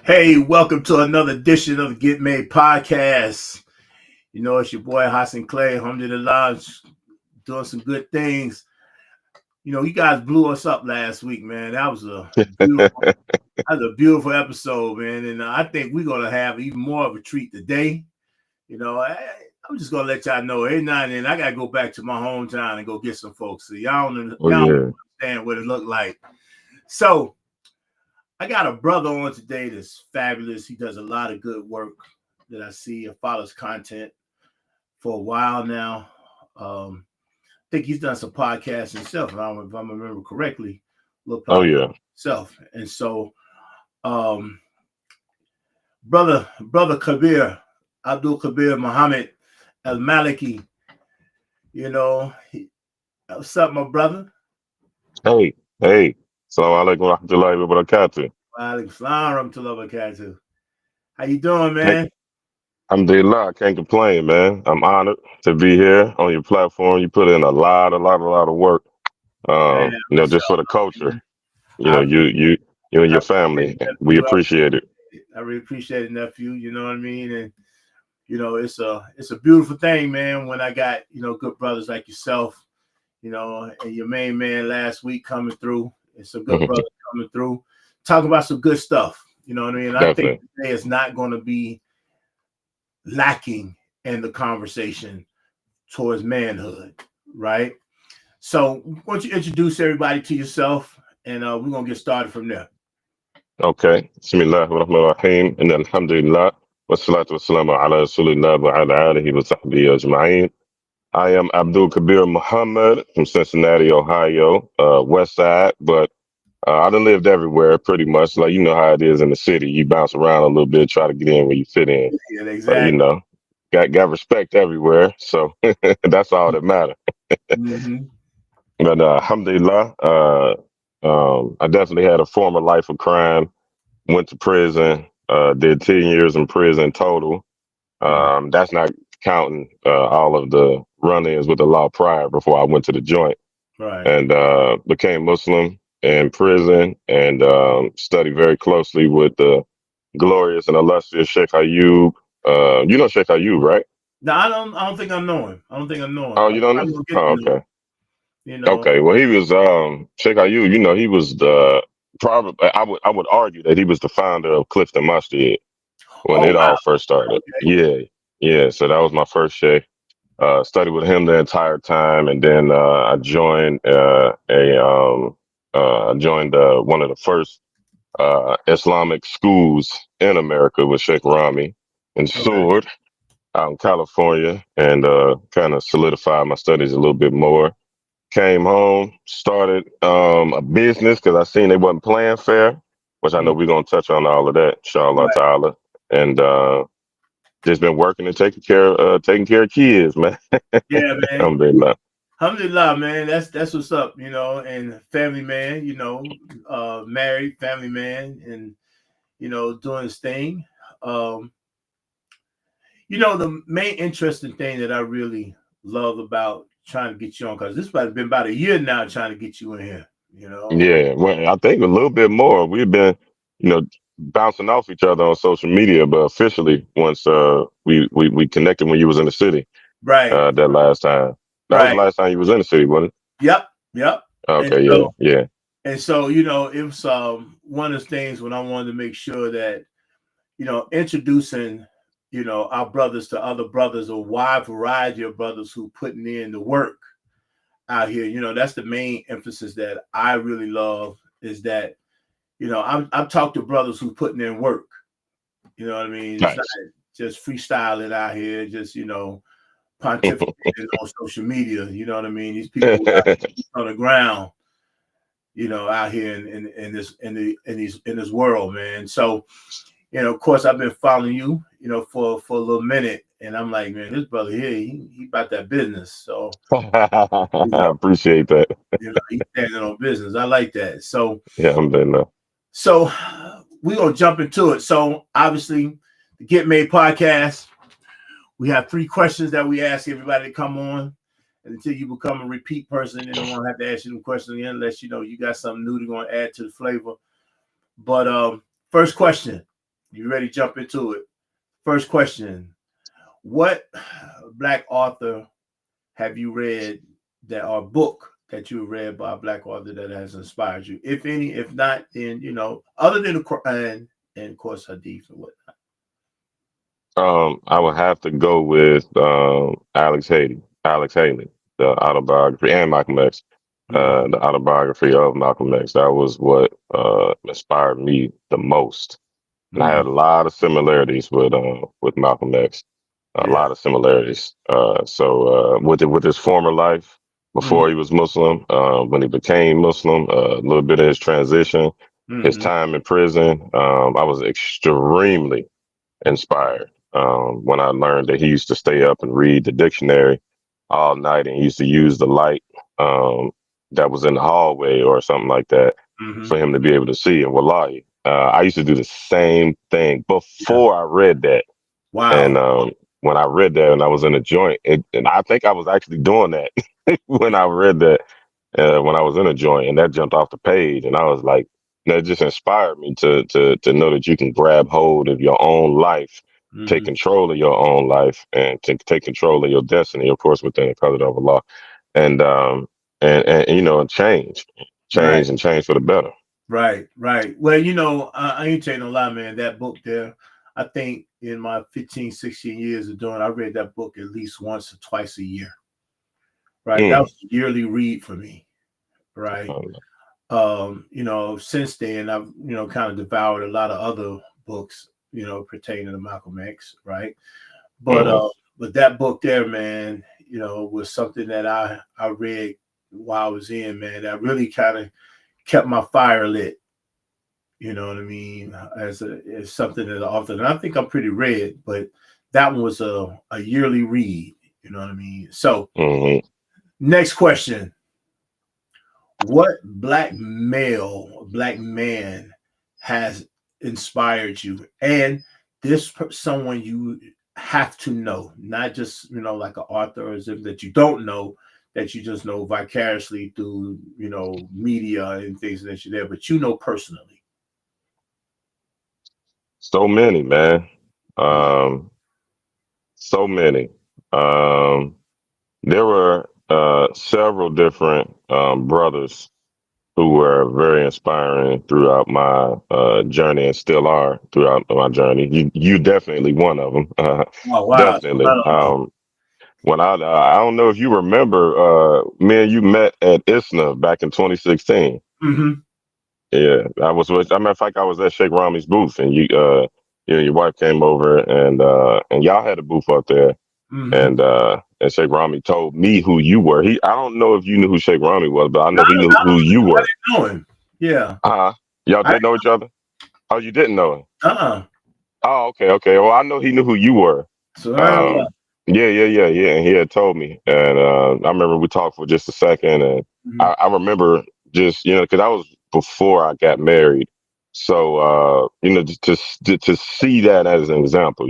Hey, welcome to another edition of the Get Made podcast. You know, it's your boy Hassan Clay, alhamdulillah, doing some good things. You know, you guys blew us up last week, man. Beautiful, that was a beautiful episode, man. And I think we're gonna have even more of a treat today. You know, I'm just gonna let y'all know every now and then I gotta go back to my hometown and go get some folks. So Oh y'all yeah. understand what it looked like. So I got a brother on today that's fabulous. He does a lot of good work that I see. I follows content for a while now. I think he's done some podcasts himself, if I remember correctly. Little Oh podcast yeah. himself. And so, um, brother Kabir, Abdul Kabir Muhammad Al Maliki, you know, what's up, my brother? Hey, hey. Assalamu alaikum wa rahmatullahi wa barakatuh. Wa alaikum salam wa rahmatullahi wa barakatuh. How you doing, Hey, man? alhamdulillah, I can't complain, man. I'm honored to be here on your platform. You put in a lot of work. Man, Just for the culture. You know, I you and I your appreciate family. it, We nephew. appreciate it. I really appreciate it, nephew. You know what I mean? And it's a beautiful thing, man. When I got good brothers like yourself, and your main man last week coming through, and some good brothers coming through, talking about some good stuff. You know what I mean? I think Definitely. today is not going to be lacking in the conversation towards manhood, right? So, why don't you introduce everybody to yourself, and we're gonna get started from there. Okay. Bismillah wa rahman rahim. And alhamdulillah. Wassalatu wassalamu ala rasulillah wa ala alihi wa sahbihi ajma'in. I am Abdul Kabir Muhammad from Cincinnati, Ohio, West Side, but I done lived everywhere pretty much. Like, you know how it is in the city. You bounce around a little bit, try to get in where you fit in. Yeah, But, exactly. got respect everywhere. So that's all that matters. Mm-hmm. But alhamdulillah, I definitely had a former life of crime, went to prison, did 10 years in prison total. Right. That's not counting all of the run-ins with the law prior before I went to the joint. Right. And became Muslim in prison and studied very closely with the glorious and illustrious Sheikh Ayub. You know Sheikh Ayub, right? No, I don't think I know him. I don't think I know him. Oh, I'm you don't know? probably gonna get Oh, to know him. okay. You know. Okay. Well, he was Sheikh Ayub. He was the probably I would argue that he was the founder of Clifton Mustard when Oh it wow. all first started. Okay. Yeah, yeah. So that was my first Sheikh. Studied with him the entire time, and then I joined one of the first Islamic schools in America with Sheikh Rami and Okay. Sword out in California, and kind of solidified my studies a little bit more. Came home, started a business because I seen they wasn't playing fair, which I know Mm, we're gonna touch on all of that, inshallah right. ta'ala. And just been working and taking care of kids, man. Yeah, man. Alhamdulillah. Alhamdulillah, man. That's what's up. And family man. Married family man, and doing his thing. Um, the main interesting thing that I really love about trying to get you on, because this has been about a year now trying to get you in here. You know. Yeah, well, I think a little bit more. We've been, bouncing off each other on social media, but officially, once we connected when you was in the city, Right. that last time. That was the Right. last time you was in the city, wasn't Yep. Yep. it? And Okay, yeah, so yeah. it was one of the things when I wanted to make sure that introducing our brothers to other brothers, a wide variety of brothers who putting in the work out here. That's the main emphasis that I really love, is that I've talked to brothers who putting in work. You know what I mean? It's not Nice. just freestyling out here, just pontificating on social media. You know what I mean? These people out on the ground, out here in this world, man. So of course, I've been following you, for a little minute, and I'm like, man, this brother here, he about that business. So you I know, appreciate that. he's standing on business. I like that. So Yeah, alhamdulillah. so we're gonna jump into it. So obviously, the Get Made podcast, we have 3 questions that we ask everybody to come on. And until you become a repeat person, then I won't have to ask you them questions again unless you got something new to go and add to the flavor. But first question. You ready to jump into it? First question: what black author have you read that or book that you read by a black author that has inspired you, if any? If not, then other than the Quran and of course Hadith and whatnot. I would have to go with Alex Haley, the autobiography, and Malcolm X, Mm-hmm. the autobiography of Malcolm X. That was what inspired me the most. And I Mm-hmm. had a lot of similarities with Malcolm X, a Yeah. lot of similarities. With his former life before Mm-hmm. he was Muslim, when he became Muslim, a little bit of his transition, his Mm-hmm. time in prison, I was extremely inspired when I learned that he used to stay up and read the dictionary all night, and he used to use the light um, that was in the hallway or something like that Mm-hmm. for him to be able to see. And wallahi, I used to do the same thing Yeah. before I read that. And Wow. when I read that and I was in a joint, and I think I was actually doing that when I read that when I was in a joint, and that jumped off the page, and I was like, that just inspired me to know that you can grab hold of your own life, take Mm-hmm. control of your own life, and to take control of your destiny, of course, within the color of Allah, and and and Right. change and change for the better. Right. Right. Well, I ain't telling no lie, man. That book there, I think in my 15, 16 years of doing, I read that book at least once or twice a year. Right. That Mm. was a yearly read for me. Right. Since then I've, kind of devoured a lot of other books, pertaining to Malcolm X, right? But Mm-hmm. but that book there, man, was something that I read while I was in, man, that really kind of kept my fire lit, you know what I mean, as something that often, and I think I'm pretty read, but that one was a yearly read, you know what I mean? So Mm-hmm. next question: what black man has inspired you? And someone you have to know, not just, like an author or something that you don't know, that you just know vicariously through, media and things that you're there, but personally. So many, man. Yeah. Um, so many. Um, there were several different brothers who were very inspiring throughout my journey and still are throughout my journey. You definitely one of them. Oh wow. Definitely. I don't know if you remember, me and you met at ISNA back in 2016. Mm-hmm. Yeah, I was with. As a matter of fact, I was at Sheikh Rami's booth, and your wife came over, and y'all had a booth out there, Mm-hmm. and Sheikh Rami told me who you were. I don't know if you knew who Sheikh Rami was, but I No, know he knew no, who you I were. didn't know him. Yeah. Uh-huh. Y'all I didn't know each other? Oh, you didn't know him. uh-uh. Oh, okay, okay. Well, I know he knew who you were. So Um, yeah. And he had told me, and I remember we talked for just a second, and mhm. I remember just because I was before I got married, so just to see that as an example,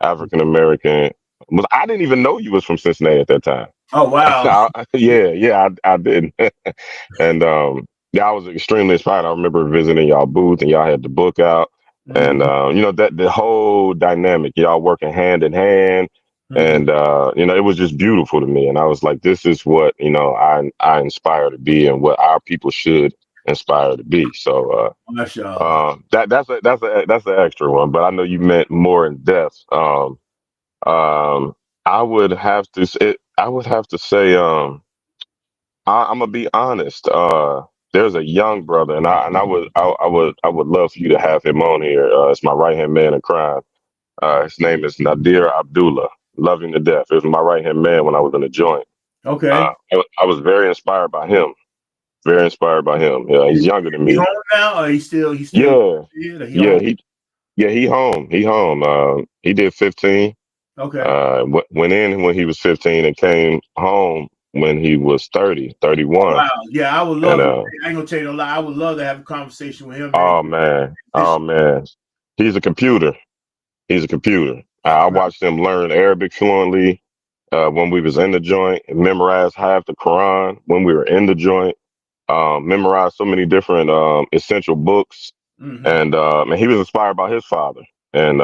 African American. I didn't even know you was from Cincinnati at that time. Oh wow. Yeah, I didn't. And yeah, I was extremely inspired. I remember visiting y'all booth and y'all had the book out, and Mm-hmm. that the whole dynamic, y'all working hand in hand, Mm-hmm. and it was just beautiful to me. And I was like, this is what I inspire to be, and what our people should inspire to be. So Mashallah. that's an extra one, but I know you meant more in depth. Um, I would have to say. I'm gonna be honest. There's a young brother, I would love for you to have him on here. It's my right hand man in crime. His name is Nadir Abdullah. Love him to death. It was my right hand man when I was in the joint. Okay. I was very inspired by him. Very inspired by him. Yeah, he's younger than He me. home now, or he still Yeah, here? He yeah. home? He home. He home. He did 15. Okay. Went in when he was 15 and came home when he was 30, Oh 31. wow. Yeah, I would And love to. I ain't gonna tell you no lie. I would love to have a conversation with him, man. oh man, This oh man, he's a computer. He's a computer. I watched him learn Arabic fluently when we was in the joint, and memorized half the Quran when we were in the joint. Memorized so many different essential books Mm-hmm. and he was inspired by his father, and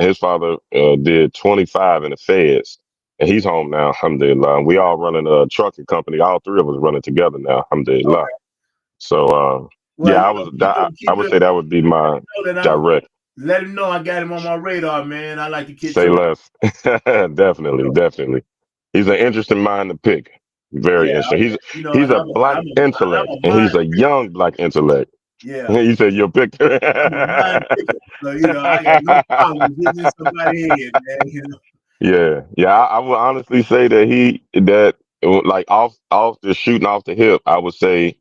his father did 25 in the feds, and he's home now, alhamdulillah. And we all running a trucking company. All three of us running together now, alhamdulillah. Okay. So Well, yeah, you I know, was I keep would it. say that would be my Know that direct. let him know I got him on my radar, man. I like to catch Say up. less. Definitely, definitely. He's an interesting mind to pick. Very Yeah, interesting. you know, He's and a black I'm intellect, a and mind he's a picker. young black intellect. Yeah, You said you're a picker. I'm a mind picker. So you know, I got no problem getting in somebody's head, man. You know. Yeah, yeah. I would honestly say that like off the shooting off the hip, I would say.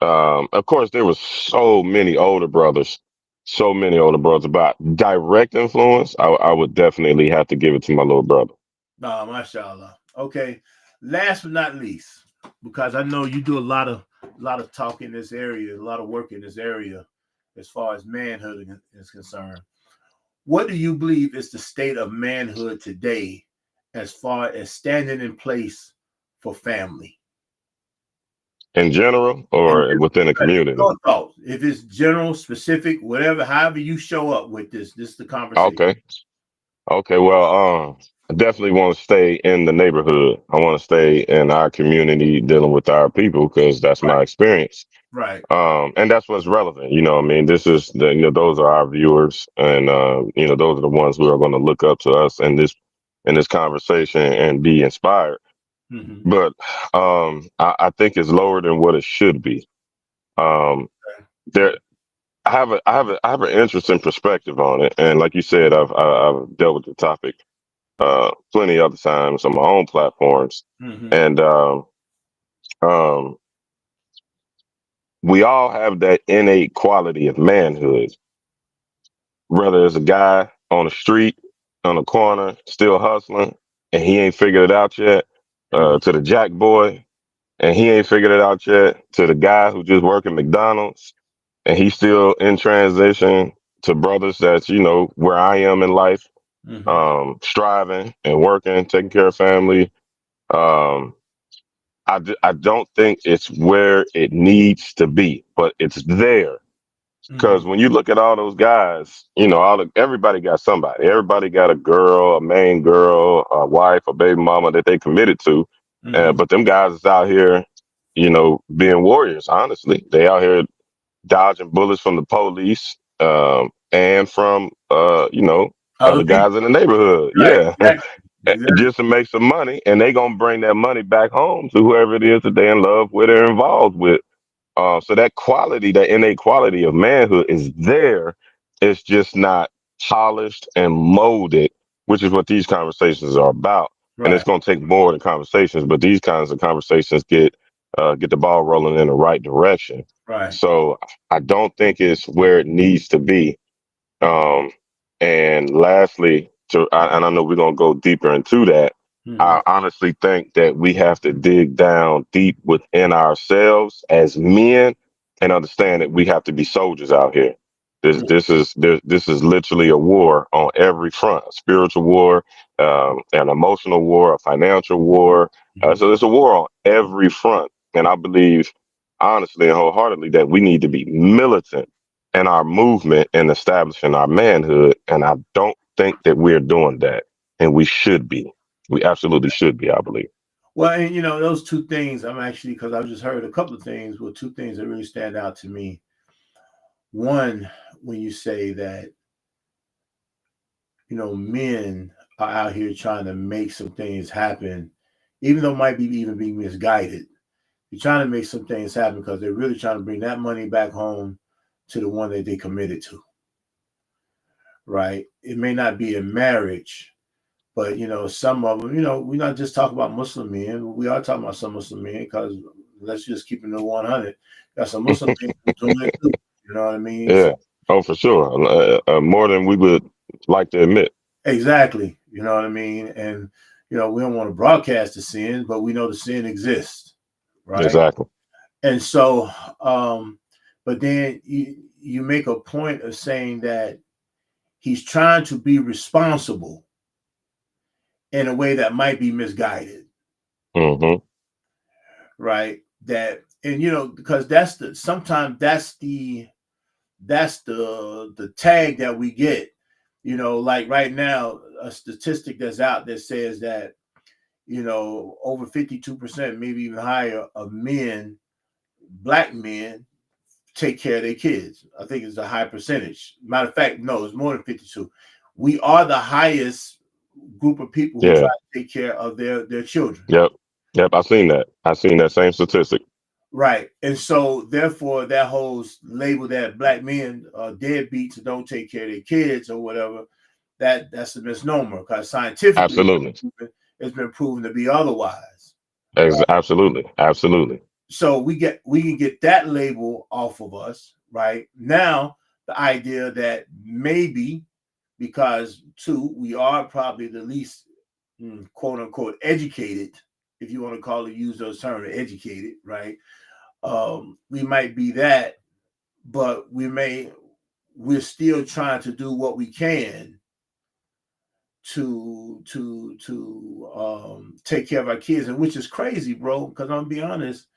Of course, there was so many older brothers. But direct influence, I would definitely have to give it to my little brother. Nah, mashallah. Okay. Last but not least, because I know you do a lot of talk in this area, a lot of work in this area, as far as manhood is concerned. What do you believe is the state of manhood today, as far as standing in place for family? In general, And or within a community. your thoughts, if it's general, specific, whatever, however you show up with this is the conversation. Okay. Okay. Well, I definitely want to stay in the neighborhood. I want to stay in our community, dealing with our people, because that's Right, my experience. right. And that's what's relevant. I mean, this is those are our viewers, and those are the ones who are going to look up to us in this conversation and be inspired. Mm-hmm. But I think it's lower than what it should be. Um, there, I have an interesting perspective on it, and like you said, I've dealt with the topic plenty other times on my own platforms, Mm-hmm. and um, we all have that innate quality of manhood. Whether it's a guy on the street, on the corner, still hustling, and he ain't figured it out yet, Mm-hmm. to the jack boy, and he ain't figured it out yet, to the guy who just working McDonald's, and he's still in transition, to brothers that's where I am in life, Mm-hmm. striving and working, taking care of family. Um, I don't think it's where it needs to be, but it's there. Mm-hmm. Because when you look at all those guys, everybody got somebody. Everybody got a girl, a main girl, a wife, a baby mama that they committed to. Mm-hmm. But them guys is out here, being warriors. Honestly, they out here dodging bullets from the police, and from Other the people. guys in the neighborhood. Right. Yeah, Exactly. Exactly. just to make some money, and they gonna bring that money back home to whoever it is that they in love with or involved with. So that quality, that innate quality of manhood is there. It's just not polished and molded, which is what these conversations are about. And it's Right. going to take more than conversations, but these kinds of conversations get the ball rolling in the right direction. Right. So I don't think it's where it needs to be. Um, and lastly, and I know we're gonna go deeper into that. Mm-hmm. I honestly think that we have to dig down deep within ourselves as men and understand that we have to be soldiers out here. This is literally a war on every front: a spiritual war, an emotional war, a financial war. Mm-hmm. So there's a war on every front, and I believe honestly and wholeheartedly that we need to be militant and our movement and establishing our manhood. And I don't think that we're doing that. And we should be. We absolutely should be, I believe. Well, and those two things, I'm actually, because I've just heard a couple of things, well, two things that really stand out to me. One, when you say that, men are out here trying to make some things happen, even though it might be even be misguided. You're trying to make some things happen because they're really trying to bring that money back home to the one that they committed to, right? It may not be a marriage, but some of them, we're not just talking about Muslim men. We are talking about some Muslim men because let's just keep it to 100. Got some Muslim men doing it too. You know what I mean? So Yeah. Oh, for sure. More than we would like to admit. exactly. You know what I mean? And we don't want to broadcast the sin, but we know the sin exists, right? Exactly. And so, but then you make a point of saying that he's trying to be responsible in a way that might be misguided, Hmm. right? That, and because that's sometimes that's the that's the tag that we get. You know, like right now, a statistic that's out that says that, you know, over 52%, maybe even higher, of men, black men, take care of their kids. I think it's a high percentage. Matter of fact, no, it's more than 52. We are the highest group of people who try Yeah. to take care of their children. Yep. Yep. I seen that. I seen that same statistic. Right. And so therefore that whole label that black men are deadbeats and don't take care of their kids or whatever, that's a misnomer, because scientifically Absolutely. it's been proven to be otherwise. Absolutely. Absolutely. So we can get that label off of us right now. The idea that maybe, because two, we are probably the least quote unquote educated, if you want to call it, use those terms, educated, right? We might be that, but we're still trying to do what we can to take care of our kids, and which is crazy, bro, because I'm gonna be honest,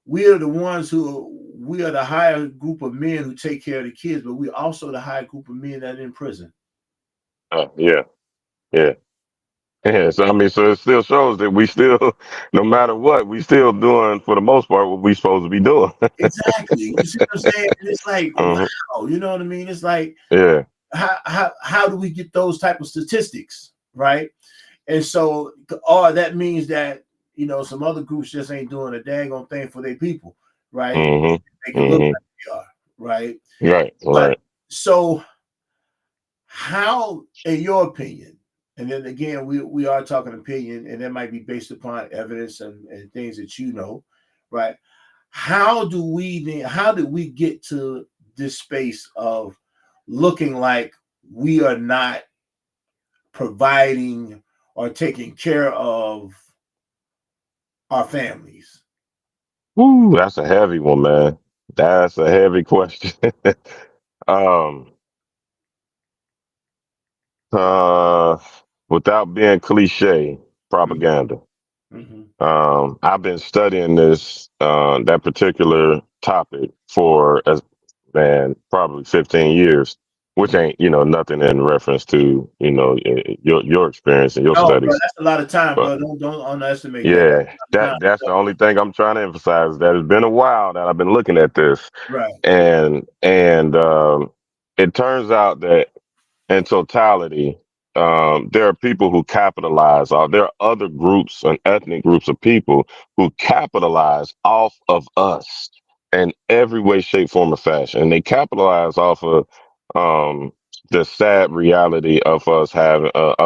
we are the higher group of men who take care of the kids, but we're also the higher group of men that are in prison. Yeah. Yeah. Yeah. So I mean, so it still shows that we still, no matter what, we still doing for the most part what we supposed to be doing. Exactly. You see what I'm saying? And it's like, Mhm. wow, you know what I mean? It's like, Yeah. how do we get those type of statistics, right? And so, or that means that, you know, some other groups just ain't doing a daggone thing for their people, right? Hmm. Make it look Hmm. like they are, right? Right. But Right. so, how, in your opinion, and then again, we are talking opinion, and that might be based upon evidence and things that you know, right? How did we get to this space of looking like we are not providing or taking care of our families? Woo, that's a heavy one, man. That's a heavy question. um, uh, Without being cliche, propaganda. Mm-hmm. I've been studying that particular topic for as man probably 15 years, which Mm-hmm. ain't nothing in reference to your experience and your No, bro, studies. that's a lot of time, But bro. Don't underestimate that. That's yeah, a lot of time. that's the only thing I'm trying to emphasize. That it's been a while that I've been looking at this, Right. and it turns out that in totality, there are people who capitalize. There are other groups and ethnic groups of people who capitalize off of us in every way, shape, form, or fashion. And they capitalize off of um, the sad reality of us having the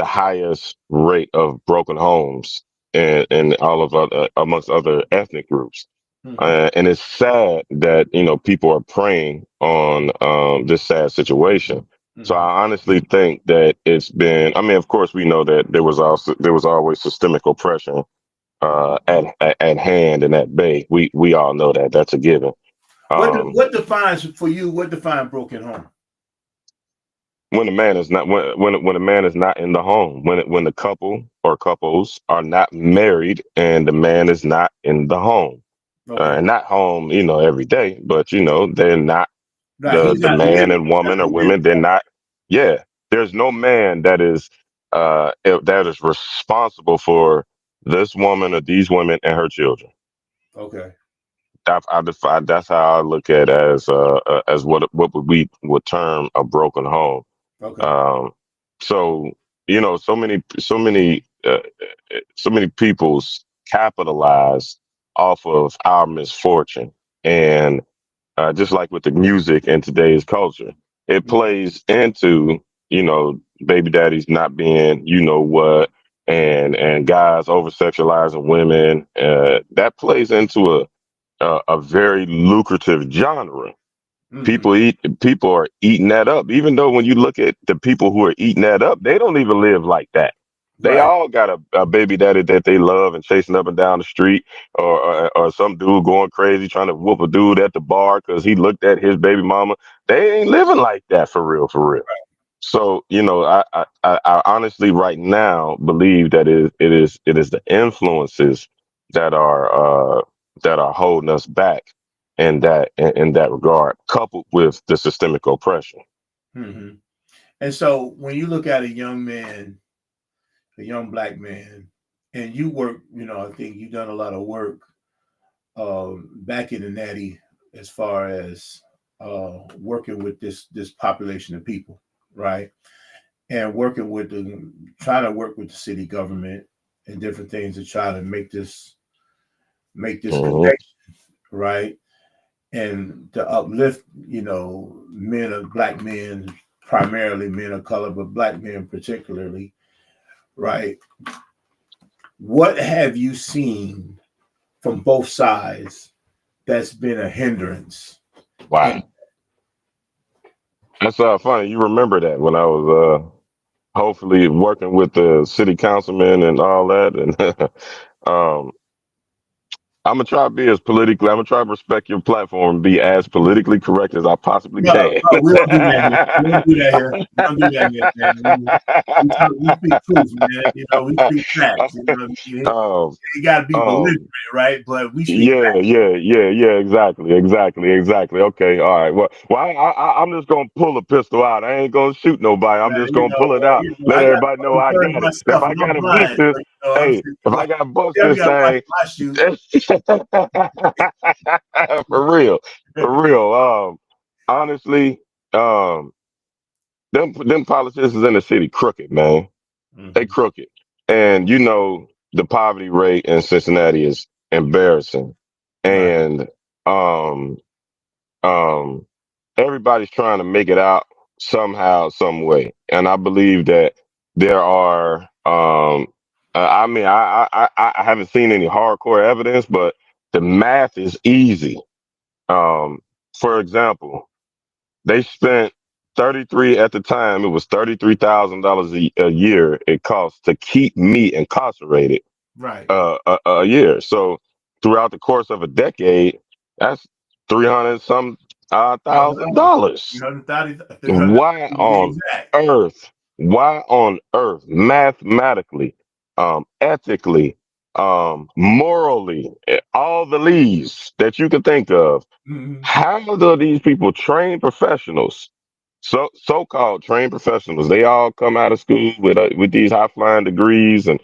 highest rate of broken homes in all of other amongst other ethnic groups. Mm-hmm. And it's sad that people are preying on this sad situation. So Mm-hmm. I honestly think that it's been. I mean, of course, we know that there was always systemic oppression at hand and at bay. We all know that. That's a given. Um, What defines for you? What defines broken home? when a man is not when a man is not in the home, when the couple or couples are not married and the man is not in the home, Okay. and not home, every day, but they're not Right. He's the not man living. and He's not woman or living. women. They're not. Yeah, there's no man that is responsible for this woman or these women and her children. Okay. I define that's how I look at as what we would term a broken home. Okay. Um, so so many people's capitalize off of our misfortune, and just like with the music in today's culture, it plays into baby daddies not being what, and guys over sexualizing women. That plays into a very lucrative genre. Mm-hmm. People are eating that up. Even though when you look at the people who are eating that up, they don't even live like that. They Right. all got a baby daddy that they love and chasing up and down the street, or some dude going crazy trying to whoop a dude at the bar because he looked at his baby mama. They ain't living like that for real, for real. So I honestly right now believe that it is the influences that are holding us back, in that regard, coupled with the systemic oppression. Hmm. And so when you look at a young man, a young black man, and you work, I think you've done a lot of work back in the natty as far as working with this population of people, right? And working with trying to work with the city government and different things to try to make this Hmm. connection, right? And to uplift, men of black men, primarily men of color, but black men particularly, right? What have you seen from both sides that's been a hindrance? And Wow, that's funny. You remember that when I was hopefully working with the city councilman and all that, and um, I'm gonna try to be as politically. I'm gonna try to respect your platform and be as politically correct as I possibly no, can. no, we don't do that here. We don't do that here. We don't do that here, man. We speak truth, man. We speak facts. um, It got to be belligerent, um, right? But we speak yeah, facts. yeah, yeah, yeah. Exactly, exactly, exactly. Okay, all right. Well, I'm just gonna pull a pistol out. I ain't gonna shoot nobody. I'm Man, just gonna pull it out. Let I got everybody know to I preserve got it. If myself I and I'm gotta bust blind. this, So, hey, if I gotta I bust definitely this got to watch thing, my shoot. for real, for real. Honestly, um, them politicians in the city crooked, man. They Hmm. crooked, and the poverty rate in Cincinnati is embarrassing, Right. and um um everybody's trying to make it out somehow, some way, and I believe that there are. I mean, I haven't seen any hardcore evidence, but the math is easy. Um, for example, they spent 33 at the time. It was $33,000 a year it costs to keep me incarcerated Right. a year. So throughout the course of a decade, that's 300 some thousand $1,000. dollars. 330, 300 Why to be on exact. earth? Why on earth? Mathematically, ethically, morally, all the leaves that you can think of. Hmm. How do these people train professionals? So-called trained professionals. They all come out of school with these high flying degrees and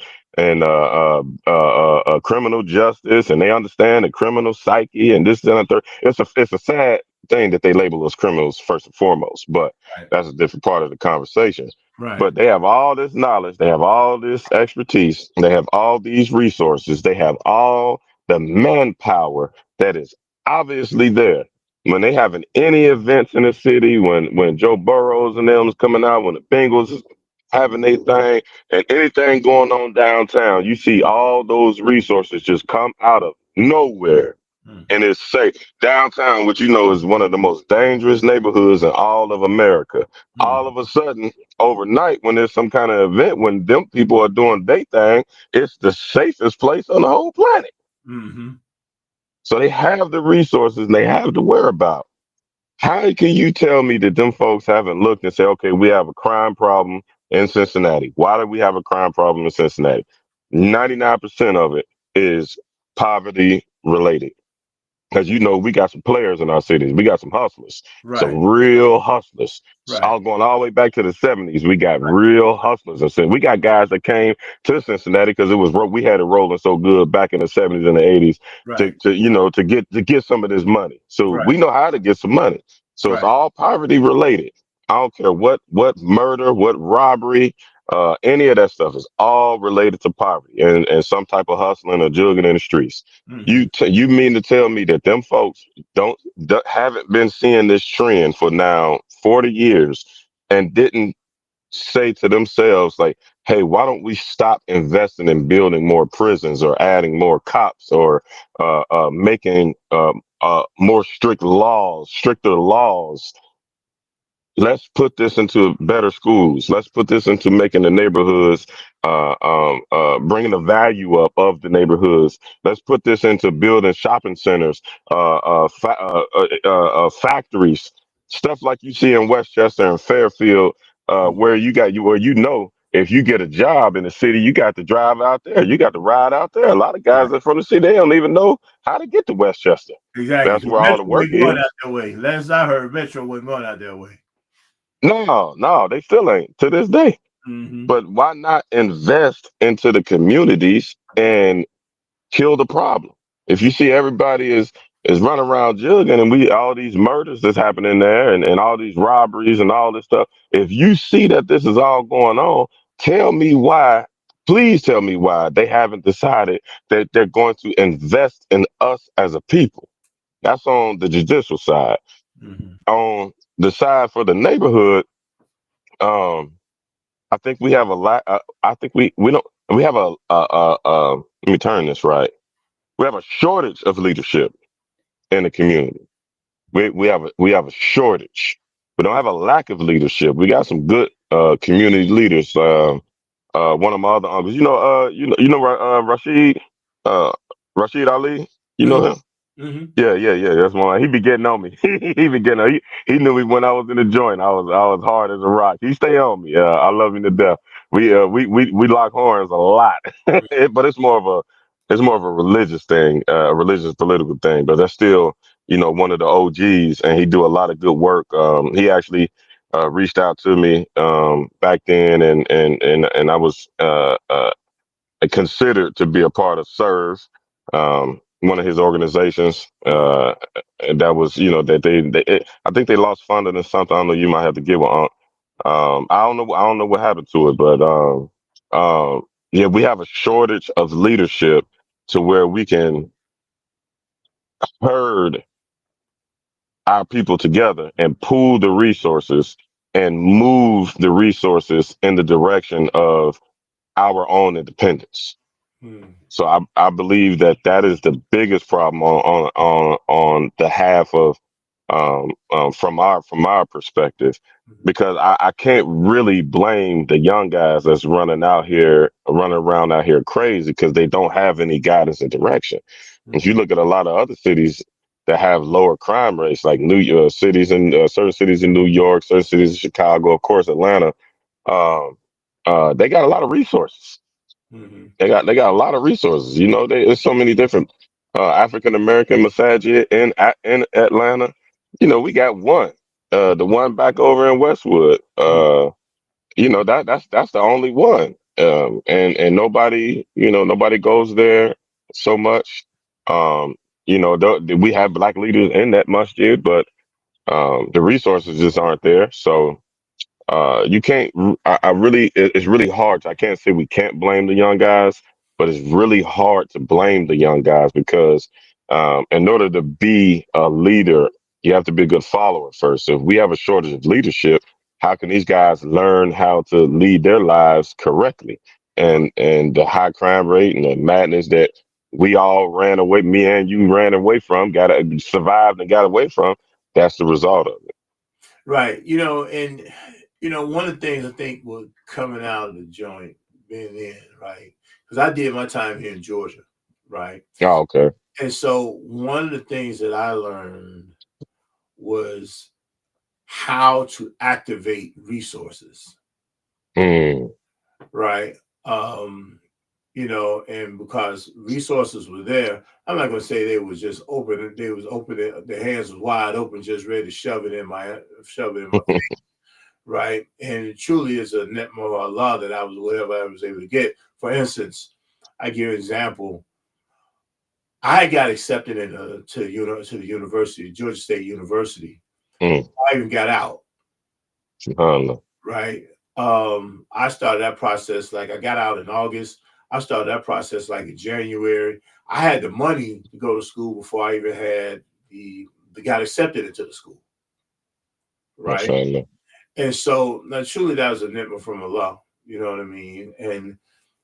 criminal justice, and they understand the criminal psyche and this and the third. It's a sad thing that they label us criminals first and foremost, but Right. that's a different part of the conversation. Right. But they have all this knowledge, they have all this expertise, they have all these resources, they have all the manpower that is obviously there when they having any events in the city, when Joe Burrows and them is coming out, when the Bengals is having their thing, and anything going on downtown, you see all those resources just come out of nowhere. Hmm. And it's safe. Downtown, which is one of the most dangerous neighborhoods in all of America. All Hmm. of a sudden, overnight, when there's some kind of event, when them people are doing their thing, it's the safest place on the whole planet. Hmm. So they have the resources and they have the whereabouts. How can you tell me that them folks haven't looked and say, okay, we have a crime problem in Cincinnati? Why do we have a crime problem in Cincinnati? 99% of it is poverty related. Because we got some players in our cities. We got some hustlers, Right. some real hustlers. Right. All going all the way back to the '70s. We got real hustlers. And we got guys that came to Cincinnati because we had it rolling so good back in the '70s and the '80s Right. to get some of this money. So Right. we know how to get some money. So it's Right. all poverty related. I don't care what murder, what robbery, any of that stuff is all related to poverty and some type of hustling or jugging in the streets. Hmm. You mean to tell me that them folks haven't been seeing this trend for now 40 years and didn't say to themselves like, hey, why don't we stop investing in building more prisons or adding more cops or making more stricter laws. Let's put this into better schools. Let's put this into making the neighborhoods, bringing the value up of the neighborhoods. Let's put this into building shopping centers, factories, stuff like you see in Westchester and Fairfield, where you got where if you get a job in the city, you got to drive out there. You got to ride out there. A lot of guys that from the city, they don't even know how to get to Westchester. Exactly. That's 'Cause where all the Metro work ain't going out is. that way. Last I heard, Metro wasn't going out that way. No, they still ain't to this day. Mm-hmm. But why not invest into the communities and kill the problem? If you see everybody is running around jugging and we all these murders that's happening there and all these robberies and all this stuff, if you see that this is all going on, tell me why. Please tell me why they haven't decided that they're going to invest in us as a people. That's on the judicial side. Mm-hmm. On the side for the neighborhood, um, I think we have a lot. I think we don't. We have let me turn this right. We have a shortage of leadership in the community. We have a shortage. We don't have a lack of leadership. We got some good community leaders. One of my other uncles, Rashid, uh, Rashid Ali. You know him? Mm-hmm. Yeah. That's one. He be getting on me. He be getting on. He knew me when I was in the joint. I was hard as a rock. He stay on me. I love him to death. We lock horns a lot, but it's more of a religious thing, a religious political thing. But that's still one of the OGs, and he do a lot of good work. He actually reached out to me back then, and I was considered to be a part of Serve, one of his organizations. And that was, that I think they lost funding or something. I don't know. You might have to give a. I don't know. I don't know what happened to it, but yeah, we have a shortage of leadership to where we can herd our people together and pool the resources and move the resources in the direction of our own independence. Mm-hmm. So I believe that is the biggest problem on the half of from our perspective, because I can't really blame the young guys that's running around out here crazy because they don't have any guidance and direction. If you Mm-hmm. look at a lot of other cities that have lower crime rates, like New York cities and certain cities in New York, certain cities in Chicago, of course Atlanta, um, they got a lot of resources. Mm-hmm. They got a lot of resources. There's so many different African American massages in Atlanta. We got one, the one back over in Westwood. That's the only one. And nobody goes there so much. Um, we have black leaders in that masjid, but the resources just aren't there. So you can't. I really, it's really hard. I can't say we can't blame the young guys, but it's really hard to blame the young guys because in order to be a leader, you have to be a good follower first. So if we have a shortage of leadership, how can these guys learn how to lead their lives correctly? And the high crime rate and the madness that we all ran away, me and you ran away from, survived and got away from. That's the result of it. Right. And one of the things I think was coming out of the joint, being in, right? Because I did my time here in Georgia, right? Oh, okay. And so one of the things that I learned was how to activate resources, Mm, right? Um, and because resources were there, I'm not going to say they was just open. They was open. Their hands was wide open, just ready to shove it in my face, right? And it truly is a net more Allah that I was whatever I was able to get. For instance, I give an example. I got accepted to the university, Georgia State University. mm. I even got out, SubhanAllah. right? I started that process like I got out in August. I started that process like in January. I had the money to go to school before I even had got accepted into the school, right? MashaAllah. And so now truly that was a nipple from Allah, you know what I mean? And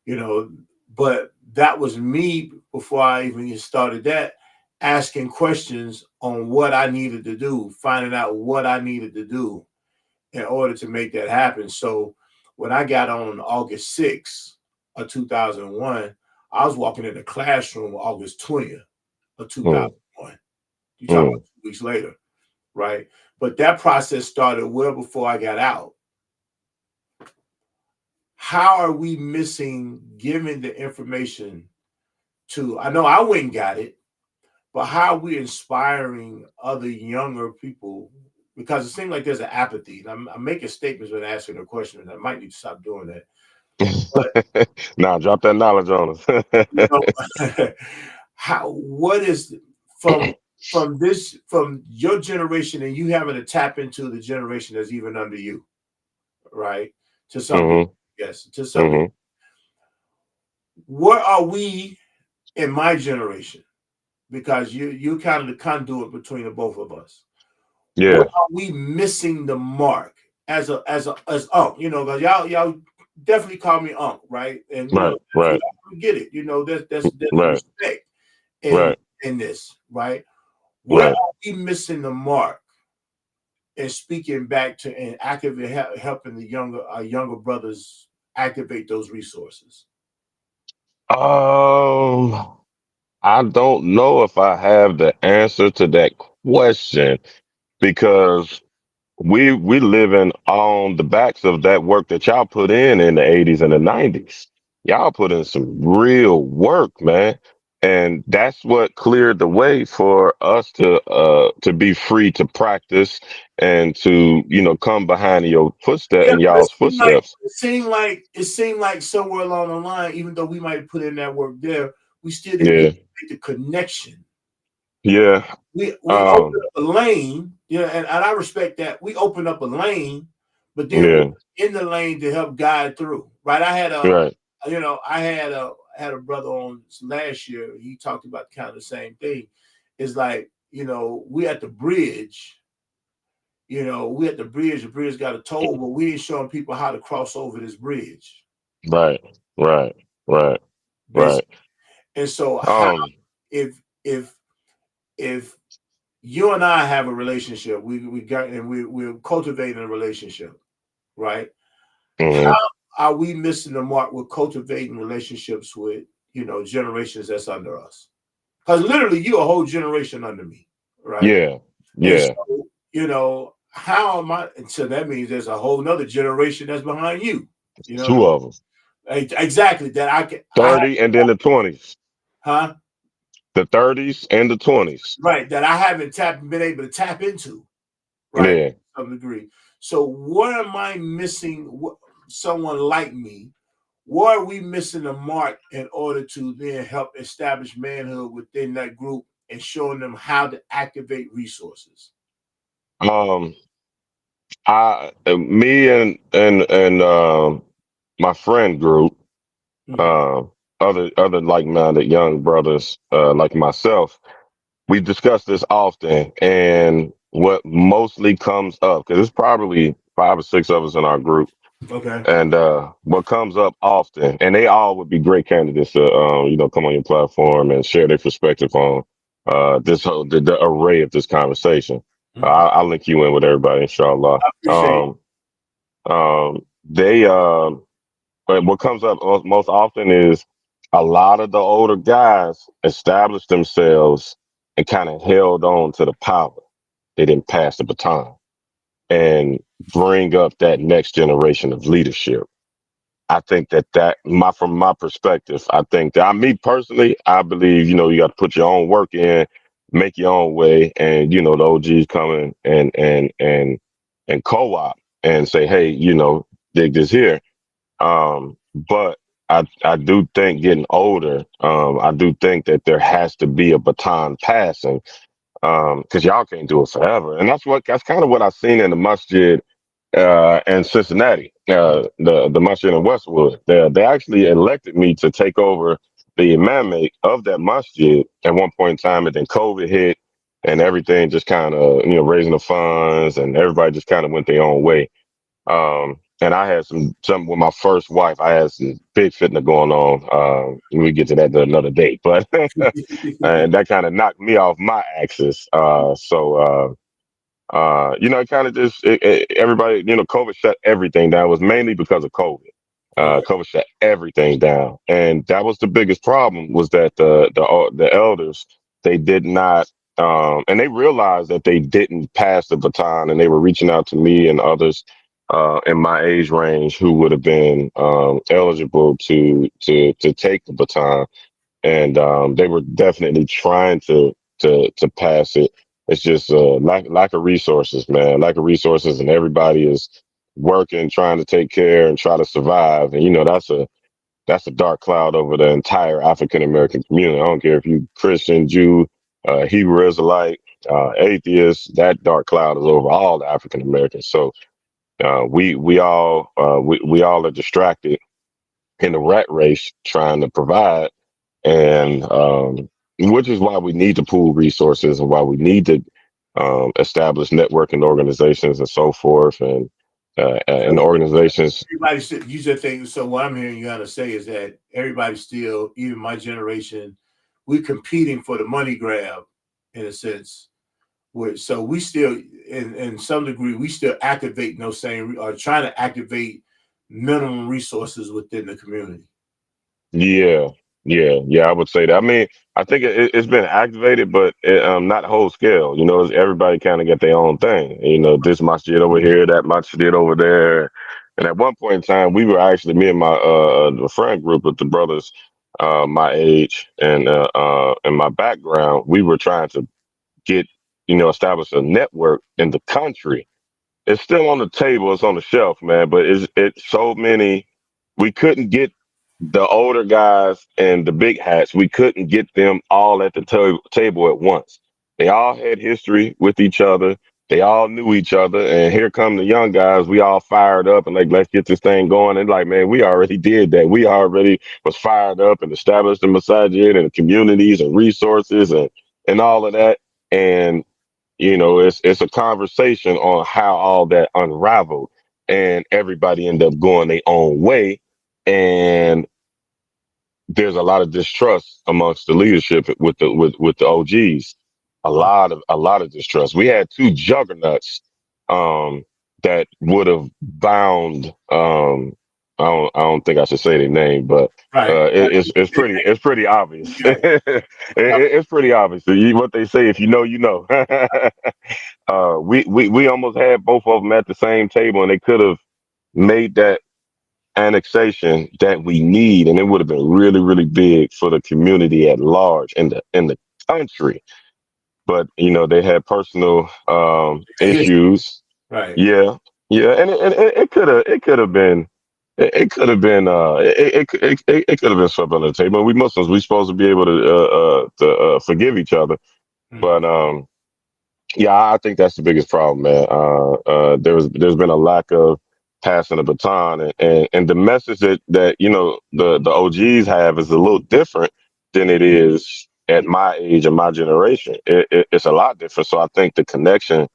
you know, but that was me before I even started that, asking questions on what I needed to do, finding out what I needed to do in order to make that happen. So when I got on August 6th of 2001, I was walking in the classroom August 20th of Mm, 2001. You talk mm, about 2 weeks later, right? But that process started well before I got out. how are we missing giving the information to? I know I went and got it, but how are we inspiring other younger people? Because it seems like there's an apathy. And I'm making statements when asking a question, and I might need to stop doing that. But Now drop that knowledge on you us. know, how what is from from your generation and you having to tap into the generation that's even under you, right? To some degree, Hmm. yes, to some degree. Hmm. What are we in my generation? Because you kind of the conduit between the both of us. What Yeah. are we missing the mark as Unc? You know, because y'all definitely call me Unc, right? And you know, Right. Right. I get it. You know, there's Right. respect in Right. in this, right? Where Right. are we missing the mark and speaking back to and actively helping the younger our younger brothers activate those resources? Um, I don't know if I have the answer to that question because we living on the backs of that work that y'all put in the 80s and the 90s. Y'all put in some real work, man. And that's what cleared the way for us to be free to practice and to, come behind your footstep Yeah, in but y'all's footsteps. it seemed like somewhere along the line, even though we might have put in that work there, we still didn't get Yeah. to make the connection. Yeah. We opened Um, up a lane, and I respect that. We opened up a lane, but then we yeah. were in the lane to help guide through. Right. Right. I had a brother on last year. He talked about kind of the same thing. It's like, we at the bridge, the bridge got a toll, but we ain't showing people how to cross over this bridge, Right. Right. Right. Right. basically. And so how Um, if if you and I have a relationship, we're cultivating a relationship, right? How mhm. are we missing the mark with cultivating relationships with generations that's under us? Because literally, you're a whole generation under me, right? Yeah. And Yeah. so how am I? And so that means there's a whole nother generation that's behind you. You know what I Two of them. mean? Exactly. That I have, 30 and then the 20s. huh? The 30s and the 20s. Right. That I haven't been able to tap into, right? Yeah. To some degree. So what am I missing? Someone like me, where are we missing the mark in order to then help establish manhood within that group and showing them how to activate resources? Um, me and my friend group, Mm-hmm. uh, other like-minded young brothers, like myself, we discuss this often, and what mostly comes up, because it's probably 5 or 6 of us in our group. Okay. And what comes up often, and they all would be great candidates to, come on your platform and share their perspective on the array of this conversation. Mm-hmm. I'll link you in with everybody, inshallah. I appreciate it. They but what comes up most often is a lot of the older guys established themselves and kind of held on to the power. They didn't pass the baton and bring up that next generation of leadership. I think from my perspective, I think that me personally, I believe, you got to put your own work in, make your own way. And, the OGs come in and co-op and say, hey, dig this here. But I do think getting older, I do think that there has to be a baton passing, because y'all can't do it forever. And that's kind of what I've seen in the masjid in Cincinnati, the masjid in Westwood. They actually elected me to take over the imamate of that masjid at one point in time, and then COVID hit, and everything just kind of, raising the funds, and everybody just kind of went their own way. And I had something with my first wife. I had some big fitna going on. We get to that another day, but and that kind of knocked me off my axis. It kind of everybody, COVID shut everything down. It was mainly because of COVID. Right. COVID shut everything down, and that was the biggest problem. Was that the elders, they did not, and they realized that they didn't pass the baton, and they were reaching out to me and others, in my age range who would have been eligible to take the baton, and they were definitely trying to pass it. It's just lack of resources, man. Lack of resources, and everybody is working, trying to take care and try to survive. And that's a dark cloud over the entire African American community. I don't care if you Christian, Jew, Hebrew Israelite, atheist. That dark cloud is over all the African Americans. So we all are distracted in the rat race trying to provide, and which is why we need to pool resources and why we need to establish networking organizations and so forth, and So organizations. everybody said you just think so. What I'm hearing you gotta say is that everybody still, even my generation, we're competing for the money grab in a sense. So we still, in some degree, we still activate those same or trying to activate minimum resources within the community. Yeah, yeah. I would say that. I mean, I think it's been activated, but not whole scale. Everybody kind of get their own thing. This masjid over here, that masjid over there. And at one point in time, we were actually me and my the friend group of the brothers, my age and my background. We were trying to get establish a network in the country. It's still on the table. It's on the shelf, man. But it's so many. We couldn't get the older guys and the big hats. We couldn't get them all at the table at once. They all had history with each other. They all knew each other. And here come the young guys. We all fired up and like, let's get this thing going. And like, man, we already did that. We already was fired up and established the masajid and communities and resources and all of that. And it's a conversation on how all that unraveled, and everybody ended up going their own way. And there's a lot of distrust amongst the leadership with the OGs. A lot of distrust. We had two juggernauts um, that would have bound. I don't think I should say their name, but Right. it's pretty obvious. It's pretty obvious. What they say, if you know, you know. We almost had both of them at the same table, and they could have made that annexation that we need, and it would have been really, really big for the community at large in the country. But they had personal issues. Right. Yeah, yeah, and it could have been. It could have been it could have been swept under the table. We Muslims, we supposed to be able to forgive each other, but Mhm. yeah, I think that's the biggest problem, man. There's been a lack of passing the baton, and the message that the OGs have is a little different than it is at my age and my generation. It's a lot different. So I think the connection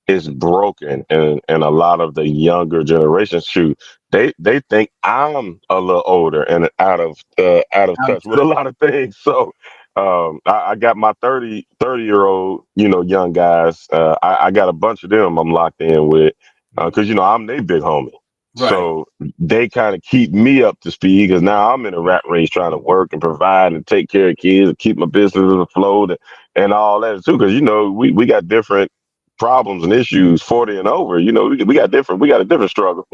is broken, and a lot of the younger generations, shoot, they think I'm a little older and out of Out of touch with a touch. lot of things. So I got my 30-year old, young guys. I got a bunch of them I'm locked in with Mhm. because, I'm their big homie. Right. So they kind of keep me up to speed because now I'm in a rat race trying to work and provide and take care of kids and keep my business afloat and all that too. Because, we got different problems and issues 40 and over. We got a different struggle.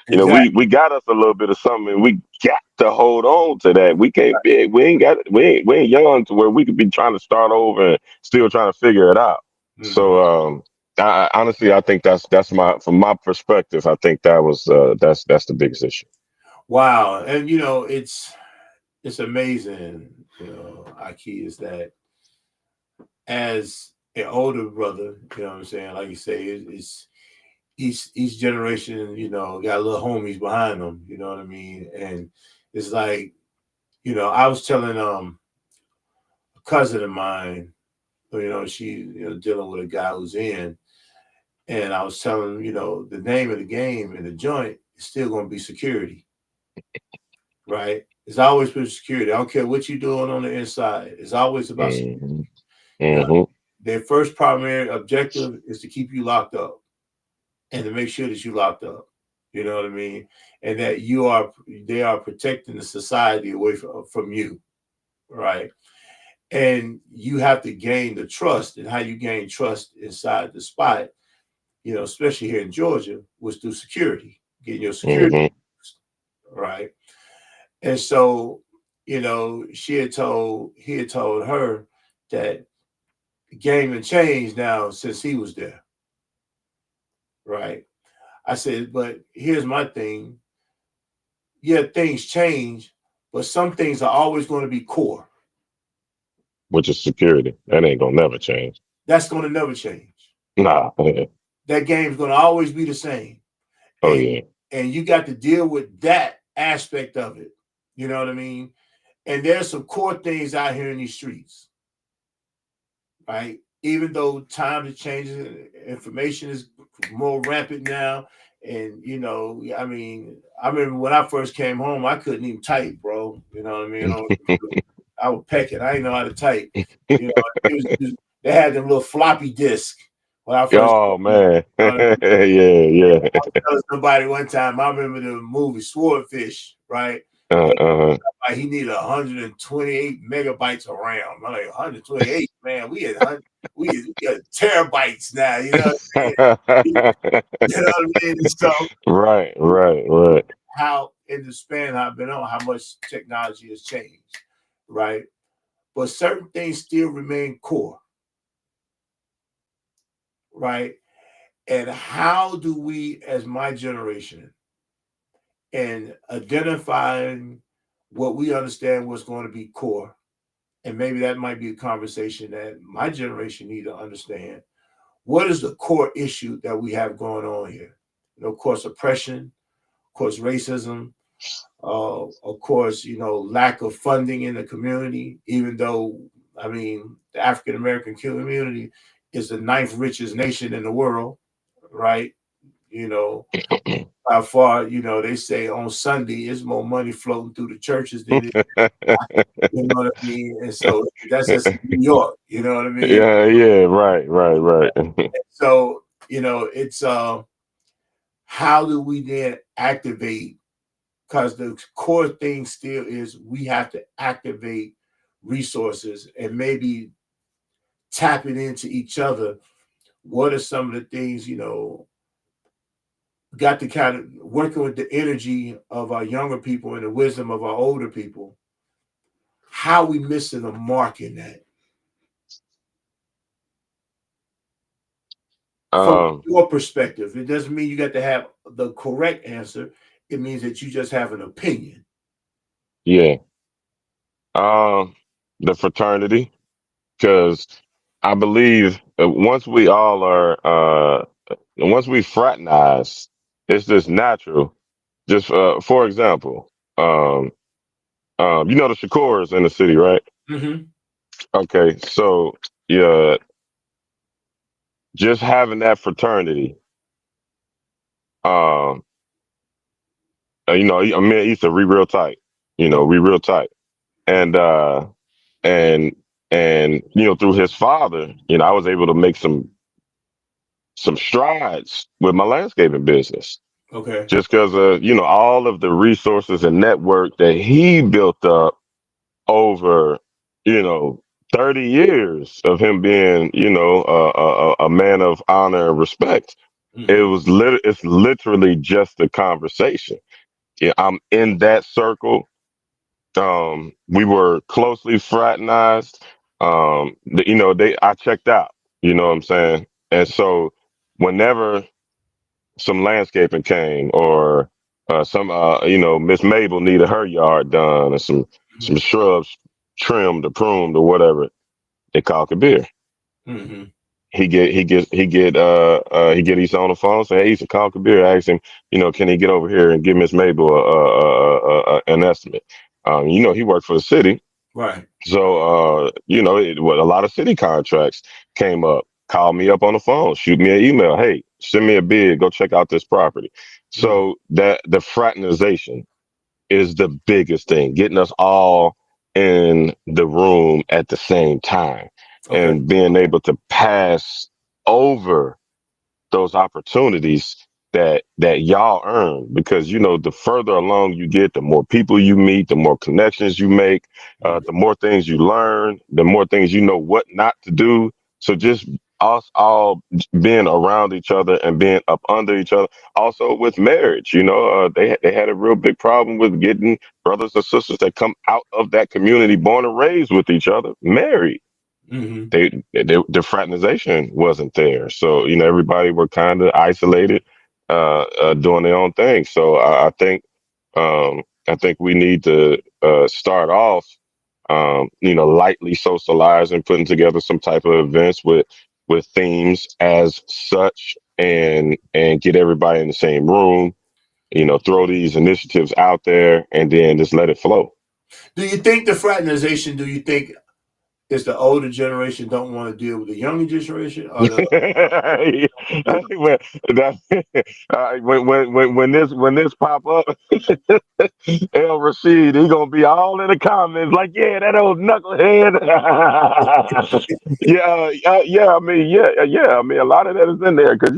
Exactly. We got us a little bit of something, and we got to hold on to that. We can't be, we ain't young to where we could be trying to start over and still trying to figure it out. Hmm. So honestly, I think that's from my perspective. I think that's the biggest issue. Wow. And it's amazing, Aki, is that as an older brother, what I'm saying, like you say, it's each generation, got little homies behind them, you know what I mean? And it's like, I was telling a cousin of mine, she dealing with a guy who's in, and I was telling him, the name of the game in the joint is still gonna be security, right? It's always been security. I don't care what you're doing on the inside. It's always about security. Hmm. You know, Hmm. their first primary objective is to keep you locked up and to make sure that you locked up. You know what I mean? And that they are protecting the society away from you, right? And you have to gain the trust, and how you gain trust inside the spot especially here in Georgia, was through security, getting your security, Hmm. right? And so, he had told her that the game had changed now since he was there, right? I said, but here's my thing. Yeah, things change, but some things are always going to be core. Which is security. That ain't gonna never change. That's going to never change. Nah. That game's going to always be the same. Oh And yeah. and you got to deal with that aspect of it. You know what I mean? And there's some core things out here in these streets, right? Even though time is changing, information is more rampant now. And I remember when I first came home, I couldn't even type, bro. You know what I mean? I was pecking. I didn't know how to type. You know, they had them little floppy disk when I first Oh came home. man. You know what I mean? Yeah, yeah. I was telling somebody one time, I remember the movie Swordfish, right? Uh-huh. Like he needed 128 megabytes of RAM. I'm like 128, man. We had terabytes now. You know what I mean? You know what I mean? So Right, right, right. how in the span I've been on, how much technology has changed, right? But certain things still remain core, right? And how do we, as my generation, and identifying what we understand what's going to be core, and maybe that might be a conversation that my generation need to understand. What is the core issue that we have going on here? Of course, oppression, of course, racism, of course, lack of funding in the community, even though, the African American community is the ninth richest nation in the world, right? You know, by far, they say on Sunday, there's more money floating through the churches than it, you know what I mean? And so that's just New York, you know what I mean? Yeah, yeah, right, right, right. So, it's how do we then activate? Because the core thing still is we have to activate resources and maybe tapping into each other. What are some of the things, got to kind of working with the energy of our younger people and the wisdom of our older people? How we missing the mark in that? From Um, your perspective, it doesn't mean you got to have the correct answer. It means that you just have an opinion. yeah. Um, the fraternity, because I believe once we all are, once we fraternize, it's just natural. Just for example, you know the Shakurs in the city, right? Mm-hmm. Okay, so yeah, just having that fraternity, um, I mean, he used to real tight, Okay. real tight, and and through his father, I was able to make some strides with my landscaping business Okay. just because of all of the resources and network that he built up over you know 30 years of him being a man of honor and respect. Mm-hmm. It's literally just a conversation. Yeah, I'm in that circle. We were closely fraternized. I checked out, you know what I'm saying? And so whenever some landscaping came or some Miss Mabel needed her yard done or some shrubs trimmed or pruned or whatever, they called Kabir. Mm-hmm. He get Issa on the phone, say, hey, Issa, call Kabir, ask him, can he get over here and give Miss Mabel an estimate? He worked for the city, Right. so a lot of city contracts came up. Call me up on the phone, shoot me an email. Hey, send me a bid. Go check out this property. Mm. So that the fraternization is the biggest thing, getting us all in the room at the same time Okay. and being able to pass over those opportunities that y'all earn because the further along you get, the more people you meet, the more connections you make, Mm. the more things you learn, the more things you know what not to do. So just us all being around each other and being up under each other. Also with marriage, they had a real big problem with getting brothers and sisters that come out of that community, born and raised with each other, married. Mm-hmm. The fraternization wasn't there, so everybody were kind of isolated, doing their own thing. So I think we need to start off, lightly socializing, putting together some type of events with themes as such, and get everybody in the same room. Throw these initiatives out there, and then just let it flow. Do you think the fraternization? Do you think is the older generation don't want to deal with the younger generation, or the When, when this pop up, El Rashid, he gonna be all in the comments like, yeah, that old knucklehead. Yeah. I mean, yeah. I mean, a lot of that is in there because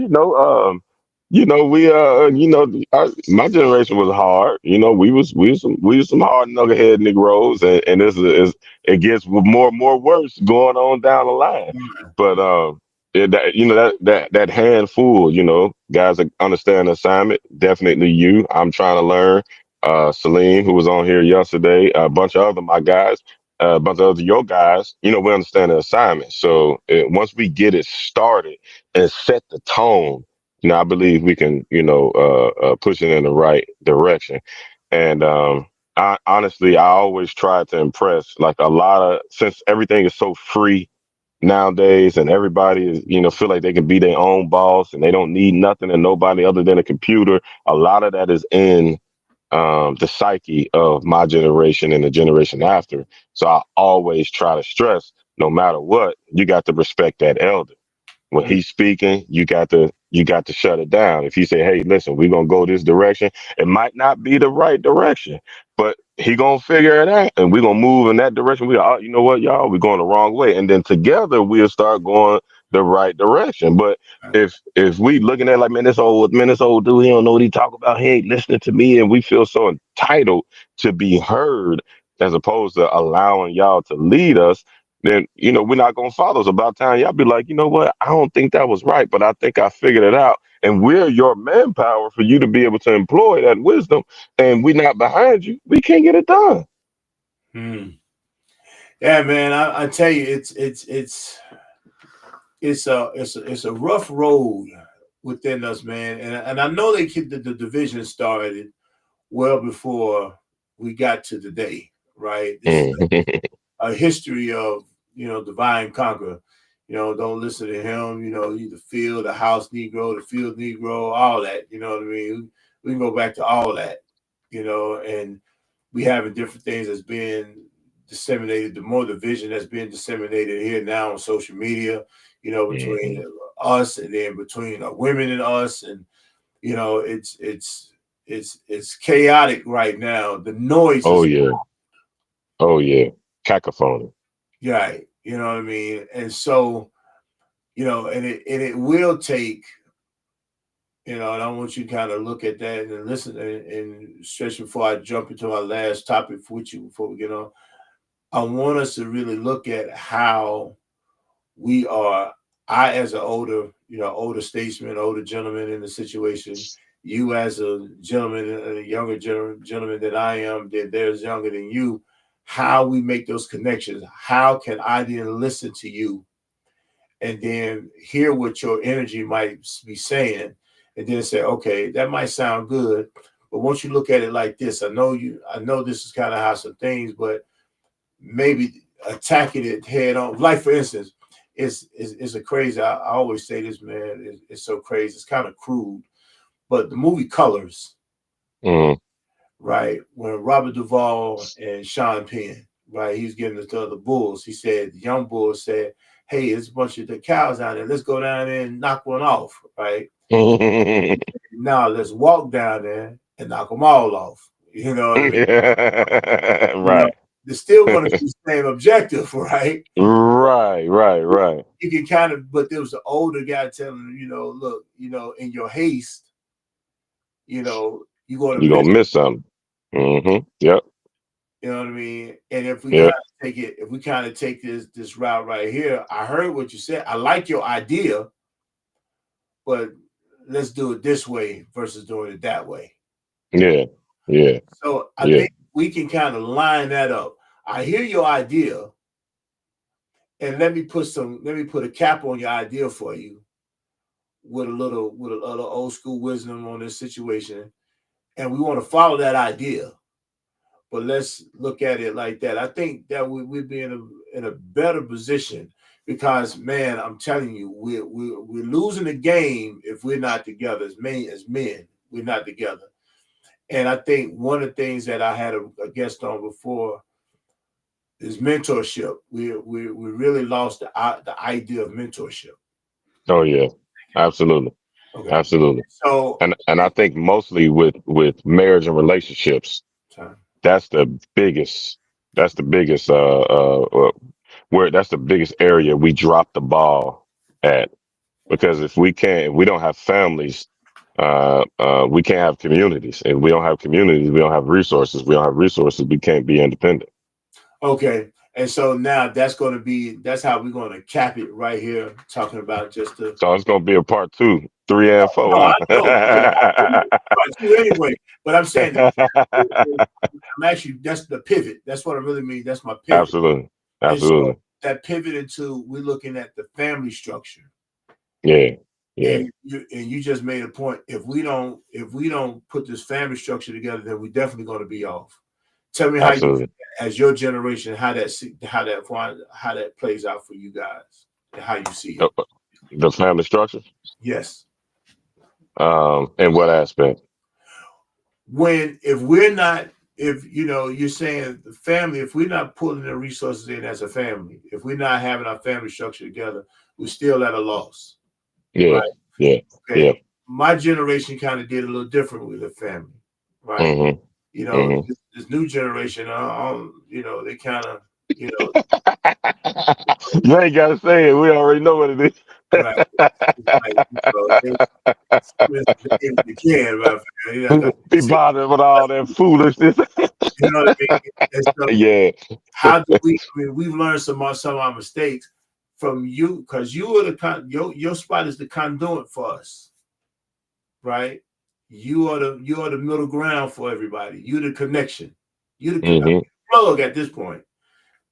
my generation was hard. We was some hard knucklehead Negroes, and this is it gets more and more worse going on down the line. But that handful, guys that understand the assignment, definitely you. I'm trying to learn. Salim, who was on here yesterday, a bunch of other my guys, a bunch of other your guys, we understand the assignment. So once we get it started and set the tone, I believe we can, push it in the right direction. And I always try to impress, like a lot of, since everything is so free nowadays, and everybody is, feel like they can be their own boss and they don't need nothing and nobody other than a computer. A lot of that is in the psyche of my generation and the generation after. So I always try to stress, no matter what, you got to respect that elder. When he's speaking, you got to shut it down. If he say, "Hey, listen, we're gonna go this direction," it might not be the right direction, but he gonna figure it out, and we're gonna move in that direction. You know what, y'all, we're going the wrong way, and then together we'll start going the right direction. But if we looking at like, man, this old dude, he don't know what he talk about. He ain't listening to me, and we feel so entitled to be heard, as opposed to allowing y'all to lead us, then we're not gonna follow. It's about time y'all be like, you know what? I don't think that was right, but I think I figured it out. And we're your manpower for you to be able to employ that wisdom. And we're not behind you. We can't get it done. Hmm. Yeah, man. I tell you, it's a rough road within us, man. And I know they keep the division started well before we got to today, right? This is Mhm. a history of divine conquer. Don't listen to him. You the field, the house Negro, the field Negro, all that. You know what I mean? We can go back to all that. And we having different things that's being disseminated. The more division that's being disseminated here now on social media. Between Mhm. us and then between women and us, and it's chaotic right now. The noise Oh is yeah. Oh yeah. Cacophony. right. You know what I mean? And so, and it will take, and I want you to kind of look at that and listen and stretch before I jump into our last topic with you before we get on. I want us to really look at how we are. I, as an older statesman, older gentleman in the situation, you as a gentleman, a younger gentleman than I am, that there's younger than you, how we make those connections. How can I then listen to you and then hear what your energy might be saying, and then say, okay, that might sound good, but once you look at it like this, I know this is kind of how some things, but maybe attacking it head on. Like for instance, it's a crazy. I always say this, man. It's so crazy. It's kind of crude, but the movie Colors, Mm. right? When Robert Duvall and Sean Penn, right? He's getting to the bulls. He said the young bulls said, "Hey, there's a bunch of the cows out there. Let's go down there and knock one off, right? Now let's walk down there and knock them all off." You know what I mean? You know, Right. they're still going to do the same objective, right? Right. You can kind of, but there was an older guy telling him, look, in your haste, you're going to You're miss. gonna miss something. Yep. You know what I mean? And if we Yeah. kind of take it, if we kind of take this route right here, I heard what you said. I like your idea, but let's do it this way versus doing it that way. Yeah. Yeah. So I Yeah. think we can kind of line that up. I hear your idea, and let me put a cap on your idea for you with a little old school wisdom on this situation. And we want to follow that idea. But let's look at it like that. I think that we'd be in a better position because, man, I'm telling you, we're losing the game if we're not together as men. We're not together. And I think one of the things that I had a guest on before is mentorship. We really lost the idea of mentorship. Oh yeah. Absolutely. Okay, Absolutely. so And I think mostly with marriage and relationships, time. that's the biggest that's the biggest where that's the biggest area we drop the ball at. Because if we don't have families, we can't have communities. If we don't have communities, we don't have resources. We don't have resources, we can't be independent. Okay, and so now that's how we're going to cap it right here, talking about just the. So it's gonna be a part two, three and No, four, I know. Yeah, huh? part two anyway. But I'm saying I'm actually that's the pivot. That's what I really mean. That's my pivot. Absolutely. And so Absolutely. that pivot into we're looking at the family structure. Yeah. Yeah. And you just made a point. If we don't put this family structure together, then we're definitely going to be off. Tell me how you, Absolutely. as your generation, how that plays out for you guys and how you see it. Uh, The family structure. Yes. In what aspect? When if we're not if you're saying the family, if we're not pulling the resources in as a family, if we're not having our family structure together, we're still at a loss, Yeah. right? Yeah. Yeah. Okay, my generation kind of did a little different with the family, right? Mm-hmm. Mm-hmm. This new generation, they kind of, you know, You ain't gotta say it. We already know what it is. right? It's like, they can, right? Be bothered with all that foolishness. You know what I mean? And so, Yeah. how do we? I mean, we've learned some of our mistakes from you because you are your spot is the conduit for us, right? You are the middle ground for everybody. You're the connection. You're the Mm-hmm. plug at this point.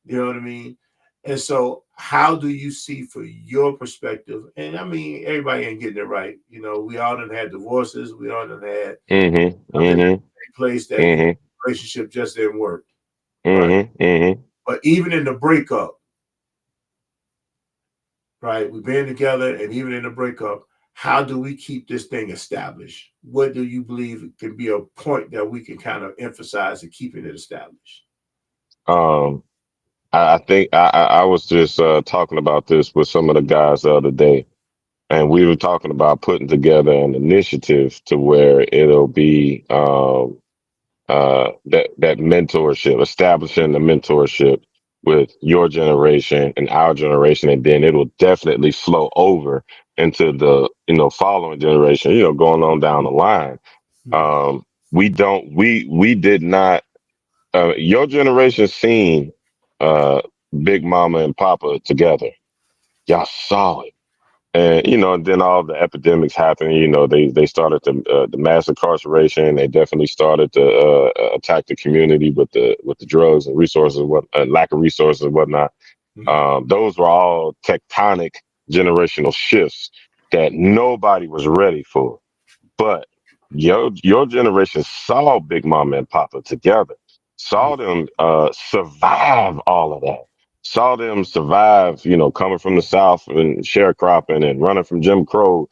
You know what I mean? And so, how do you see for your perspective? And I mean, everybody ain't getting it right. We all done had divorces. We all done had Mm-hmm. something Mm-hmm. in place that Mm-hmm. relationship just didn't work, right? Mm-hmm. Mm-hmm. But even in the breakup, right? We've been together, and even in the breakup, how do we keep this thing established? What do you believe can be a point that we can kind of emphasize in keeping it established? Um, I think I was just talking about this with some of the guys the other day, and we were talking about putting together an initiative to where it'll be that mentorship, establishing the mentorship with your generation and our generation, and then it'll definitely flow over into the following generation. Going on down the line. Mhm. Um, we did not. Your generation seen uh, Big Mama and Papa together. Y'all saw it. And and then all the epidemics happened. They started the mass incarceration. They definitely started to attack the community with the drugs and resources, what lack of resources and whatnot. Mhm. Those were all tectonic generational shifts that nobody was ready for. But your generation saw Big Mama and Papa together, Yeah. saw them survive all of that, saw them survive, coming from the South and sharecropping and running from Jim Crow.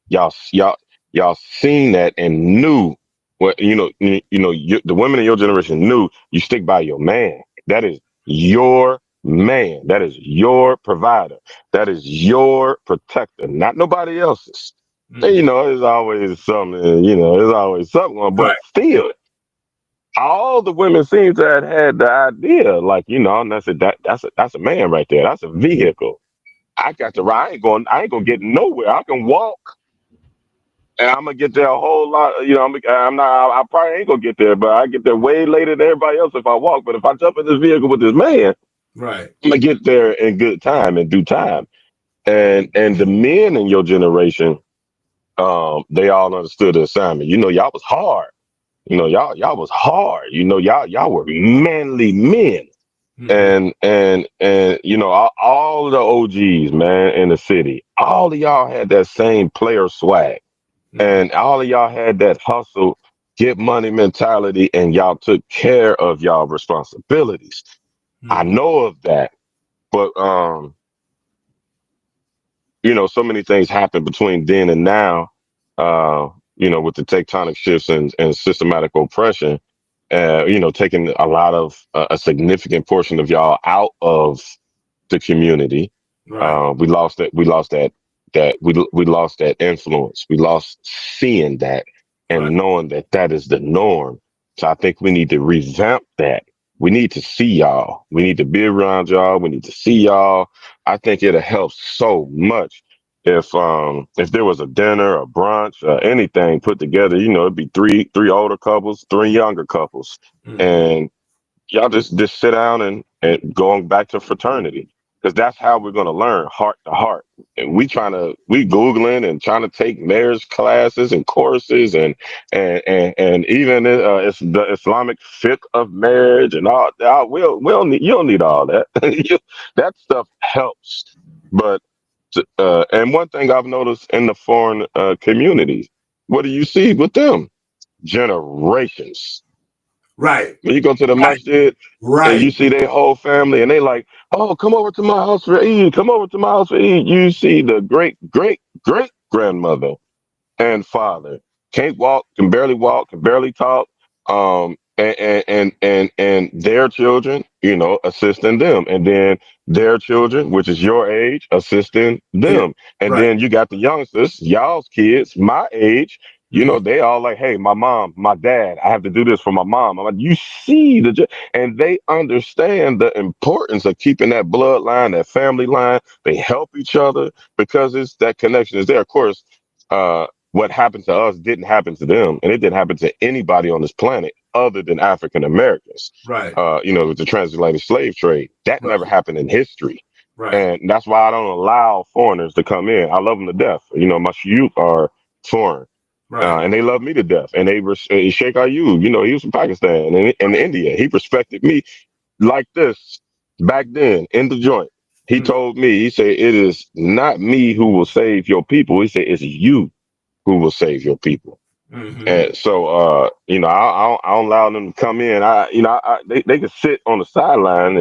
Y'all seen that and knew what the women in your generation knew you stick by your man. That is your man. That is your provider. That is your protector, not nobody else's. And, Mhm. there's always something, there's always something going, Right. but still, all the women seem to have had the idea, like, and I said that's a man right there. That's a vehicle. I got to ride. I ain't gonna get nowhere. I can walk And I'm gonna get there a whole lot. I'm not. I probably ain't gonna get there, but I get there way later than everybody else if I walk. But if I jump in this vehicle with this man, Right. I'm gonna get there in good time, in due time. And the men in your generation, they all understood the assignment. Y'all was hard. Y'all was hard. Y'all were manly men. Mm-hmm. And all the OGs, man, in the city, all of y'all had that same player swag. Mm-hmm. And all of y'all had that hustle, get money mentality, and y'all took care of y'all responsibilities. I Mm-hmm. know of that, but so many things happen between then and now. With the tectonic shifts and systematic oppression, taking a significant portion of y'all out of the community. Right. We lost that. We lost that influence. We lost seeing that Right. and knowing that that is the norm. So I think we need to revamp that. We need to see y'all. We need to be around y'all. We need to see y'all. I think it'll help so much if there was a dinner, a brunch, anything put together. It'd be three older couples, three younger couples, Mm-hmm. and y'all just sit down and going back to fraternity, because that's how we're going to learn heart to heart. And we googling and trying to take marriage classes and courses and even it's the Islamic fiqh of marriage and all that. We'll need, you don't need all that. That stuff helps, but and one thing I've noticed in the foreign communities, what do you see with them? Generations. Right. When you go to the Right. masjid and you Right. see their whole family and they like, oh, come over to my house for Eid. Come over to my house for Eid. You see the great, great, great grandmother and father can barely talk, and their children, assisting them, and then their children, which is your age, assisting Yeah. them, and Right. then you got the youngsters, y'all's kids, my age. Mm-hmm. They all like, hey, my mom, my dad, I have to do this for my mom. I'm like, you see and they understand the importance of keeping that bloodline, that family line. They help each other because it's that connection is there. Of course, what happened to us didn't happen to them, and it didn't happen to anybody on this planet other than African Americans. Right. With the transatlantic slave trade, that Right. never happened in history, Right. and that's why I don't allow foreigners to come in. I love them to death. My youth are foreign, Right. and they love me to death. And Sheikh Ayub, he was from Pakistan and India. He respected me like this back then in the joint. He Mm-hmm. told me, he said, it is not me who will save your people. He said, it's you who will save your people. Mm-hmm. And so, I don't allow them to come in. They can sit on the sideline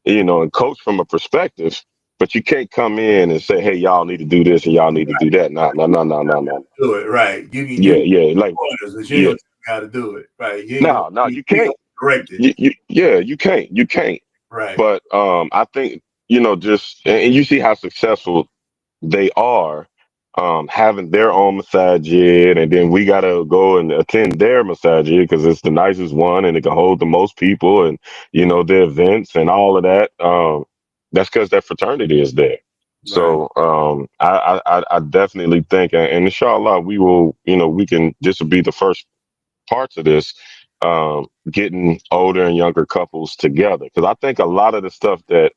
and coach from a perspective, but you can't come in and say, hey, y'all need to do this and y'all need to do that. No, no, no, no, no, no. Do it. Right. Give Yeah, me yeah, like, orders, but you ain't yeah. gonna tell me how to do it. Right. No, no, you You ain't gonna can't. correct it. Yeah, you can't. Right. But I think, just, and you see how successful they are, having their own masajid, and then we gotta go and attend their masajid because it's the nicest one and it can hold the most people, and Mm. the events and all of that. That's because that fraternity is there. Right. So I definitely think, and inshallah, we will, we can. This will be the first parts of this, getting older and younger couples together, because I think a lot of the stuff that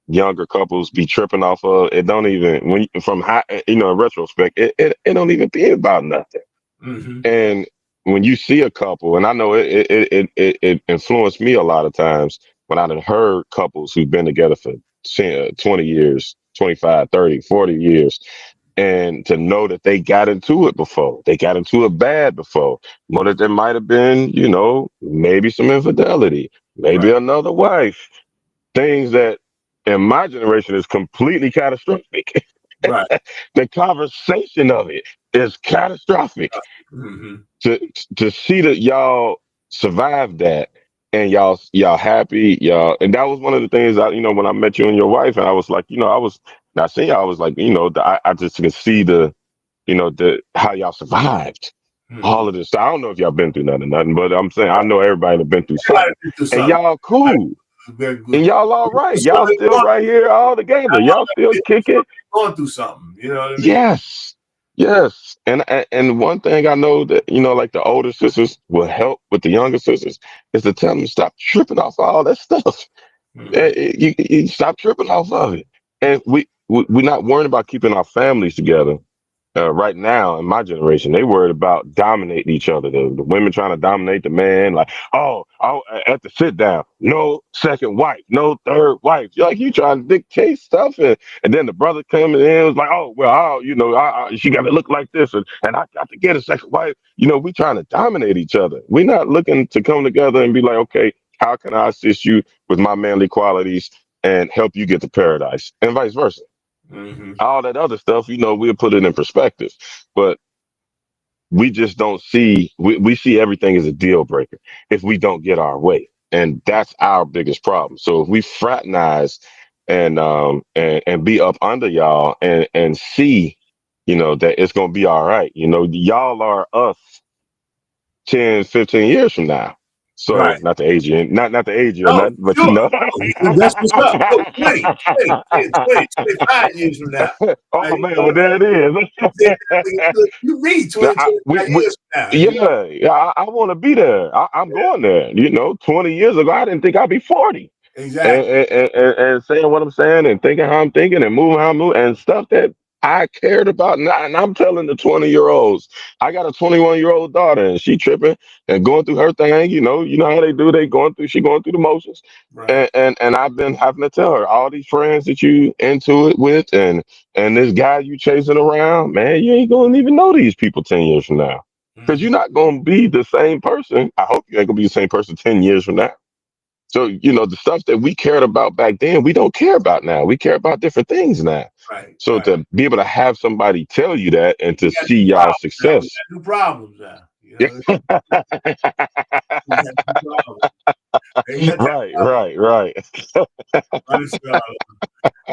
younger couples be tripping off of, it don't even, from high, in retrospect, it don't even be about nothing. Mm-hmm. And when you see a couple, and I know it influenced me a lot of times when I done heard couples who've been together for 10, 20 years, 25, 30, 40 years, and to know that they got into it before, they got into it bad before, know that there might have been, maybe some infidelity, maybe Right. another wife, things that in my generation is completely catastrophic. Right. The conversation of it is catastrophic. Mm-hmm. To to see that y'all survived that, and y'all happy, y'all, and that was one of the things when I met you and your wife, and I was like, I was not saying, I was like, I just could see the how y'all survived Mm-hmm. all of this. I don't know if y'all been through nothing, but I'm saying I know everybody that been through Everybody something, been through and something. y'all Right. cool, Very good. and y'all all right. Y'all still Going right here all together. Y'all still kicking. through something. You know what I mean? Yes. Yes, and one thing I know that like the older sisters will help with the younger sisters is to tell them to stop tripping off all that stuff. Mm-hmm. You stop tripping off of it, and we're not worrying about keeping our families together. Right now in my generation, they worried about dominating each other. The women trying to dominate the man, like, oh, at the sit down, no second wife, no third wife. You're like, you trying to dictate stuff, and then the brother coming in was like, oh, well, she got to look like this, and I got to get a second wife. We trying to dominate each other. We're not looking to come together and be like, okay, how can I assist you with my manly qualities and help you get to paradise, and vice versa. Mm-hmm. All that other stuff, we'll put it in perspective. But we just don't see, we see everything as a deal breaker if we don't get our way. And that's our biggest problem. So if we fraternize and be up under y'all and see, that it's gonna be all right. Y'all are us 10, 15 years from now. So Right. not to age you, not to age you or No, nothing, but sure. That's what's up. No, 20, 25 years from now. oh You man, know well what I there it mean? is. You read Yeah, 20, 25 years from now. yeah, I want to be there. I'm Yeah, going there. 20 years ago, I didn't think I'd be 40. And, exactly. and saying what I'm saying and thinking how I'm thinking and moving how I'm moving and stuff that I cared about. And I'm telling the 20-year-olds, I got a 21-year-old daughter and she tripping and going through her thing. You know how they do. She going through the motions. Right. And I've been having to tell her all these friends that you into it with and this guy you chasing around, man, you ain't gonna even know these people 10 years from now. Because Mm-hmm. you're not gonna be the same person. I hope you ain't gonna be the same person 10 years from now. So, the stuff that we cared about back then, we don't care about now. We care about different things now. Right. So Right. to be able to have somebody tell you that and We to got see new y'all problems now. We success. got new problems now. You Yeah. know, we got new problems. Ain't got that Right, problem. right, right. Understand.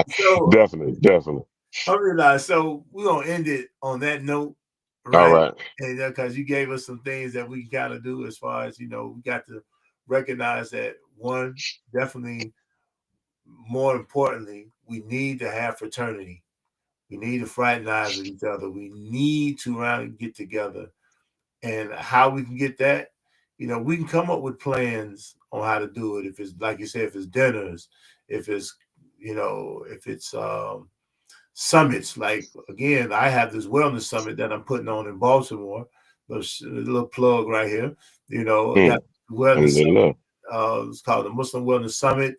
So, Definitely, definitely. alhamdulillah, so we're gonna end it on that note, All right? right. And because you gave us some things that we gotta do as far as we got to recognize that one, definitely more importantly, we need to have fraternity. We need to fraternize with each other. We need to round and get together. And how we can get that, we can come up with plans on how to do it. If it's like you said, if it's dinners, if it's if it's summits. Like again, I have this wellness summit that I'm putting on in Baltimore. A little plug right here. I got Mm. wellness summit. Alhamdulillah. It's called the Muslim Wellness Summit.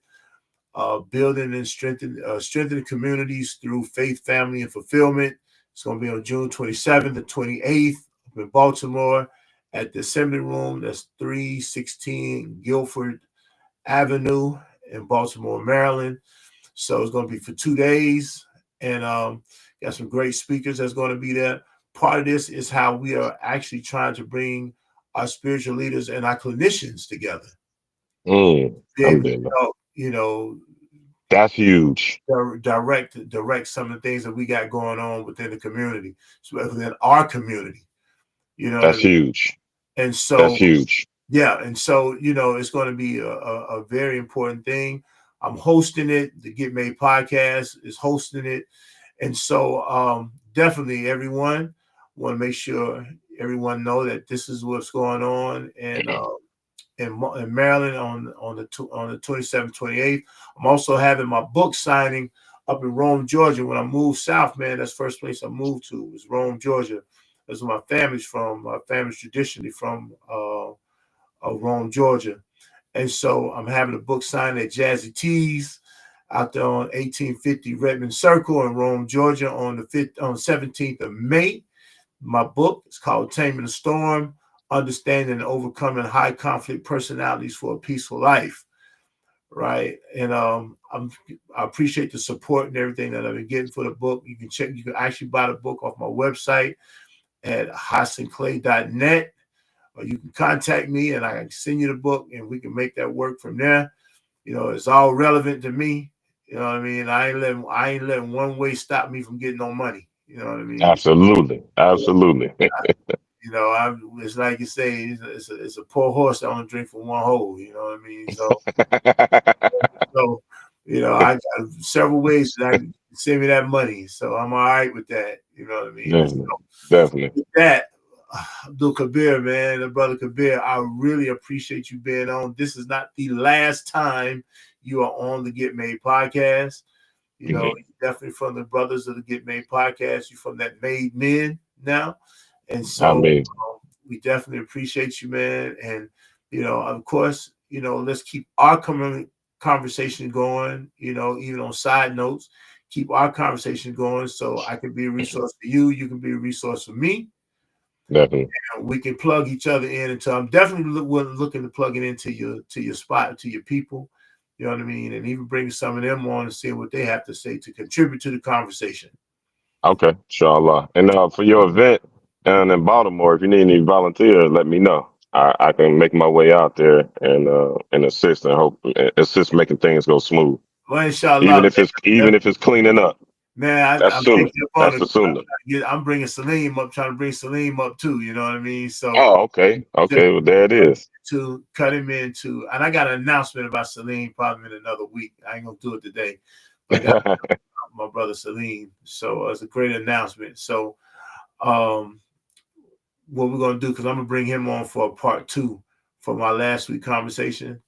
Building and strengthening communities through faith, family, and fulfillment. It's going to be on June 27th and 28th in Baltimore at the Assembly Room. That's 316 Guilford Avenue in Baltimore, Maryland. So it's going to be for 2 days, and got some great speakers that's going to be there. Part of this is how we are actually trying to bring our spiritual leaders and our clinicians together. Mm. Be able to Alhamdulillah. help, That's huge. direct some of the things that we got going on within the community, so within our community. You know what I That's mean? huge. And That's so, huge. yeah, and so it's going to be a very important thing. I'm hosting it. The Get Made podcast is hosting it, and so definitely everyone want to make sure everyone know that this is what's going on, and in Maryland on the 27th, 28th. I'm also having my book signing up in Rome, Georgia. When I moved south, man, that's the first place I moved to was Rome, Georgia. That's where my family's from. My family's traditionally from Rome, Georgia. And so I'm having a book signed at Jazzy T's out there on 1850 Redmond Circle in Rome, Georgia on the 17th of May. My book is called Taming the Storm, Understanding and Overcoming High Conflict Personalities for a Peaceful Life. Right. And I appreciate the support and everything that I've been getting for the book. You can actually buy the book off my website at HasanClay.net, or you can contact me and I can send you the book and we can make that work from there. It's all relevant to me. You know what I mean? I ain't letting one way stop me from getting no money. You know what I mean? Absolutely. Absolutely. It's like you say, it's a poor horse that only drink from one hole. You know what I mean? So I got several ways that I can send me that money. So I'm all right with that. You know what I mean? Definitely. Definitely. With that, Abdul Kabir, man, the brother Kabir, I really appreciate you being on. This is not the last time you are on the Get Made podcast. You know, you're definitely from the brothers of the Get Made podcast. You're from that Made Men now. And so we definitely appreciate you, man. And, you know, of course, you know, let's keep our conversation going, you know, even on side notes, keep our conversation going so I can be a resource for you. You can be a resource for me. Definitely. And we can plug each other in. And so I'm definitely looking to plug it into your spot, to your people. You know what I mean? And even bring some of them on and see what they have to say to contribute to the conversation. Okay, inshallah. And for your event down in Baltimore, if you need any volunteers, let me know. I can make my way out there and assist and hope assist making things go smooth. Well, inshallah, even if it's cleaning up. Man, that's sunnah. That's the sunnah. I'm bringing Salim up, trying to bring Salim up too. You know what I mean? So, okay. Well, there it is. To cut him into, and I got an announcement about Salim probably in another week. I ain't gonna do it today, but I got my brother Salim. So it's a great announcement. So, what we're gonna do, because I'm gonna bring him on for a part 2 for my last week conversation.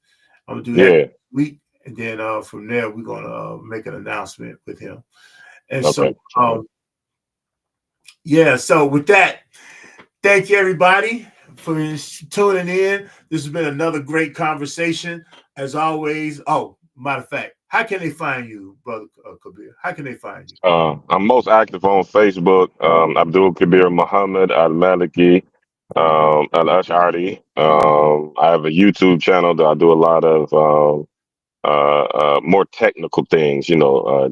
I'm gonna do that next week, and then from there we're gonna make an announcement with him. And so, yeah. So with that, thank you everybody for tuning in. This has been another great conversation, as always. Oh, matter of fact, how can they find you, brother Kabir? How can they find you? I'm most active on Facebook. Abdul Kabir Muhammad Al Maliki Al Ash'ari. I have a YouTube channel that I do a lot of more technical things,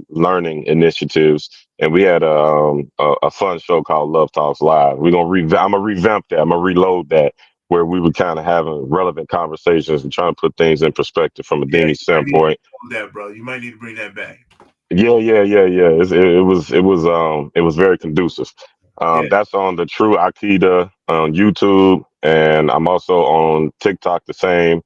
learning initiatives. And we had a fun show called Love Talks Live. I'm gonna revamp that. I'm gonna reload that, where we were kind of having relevant conversations and trying to put things in perspective from a dini standpoint. That, bro, you might need to bring that back. Yeah. It was very conducive. That's on the True Akida on YouTube, and I'm also on TikTok the same.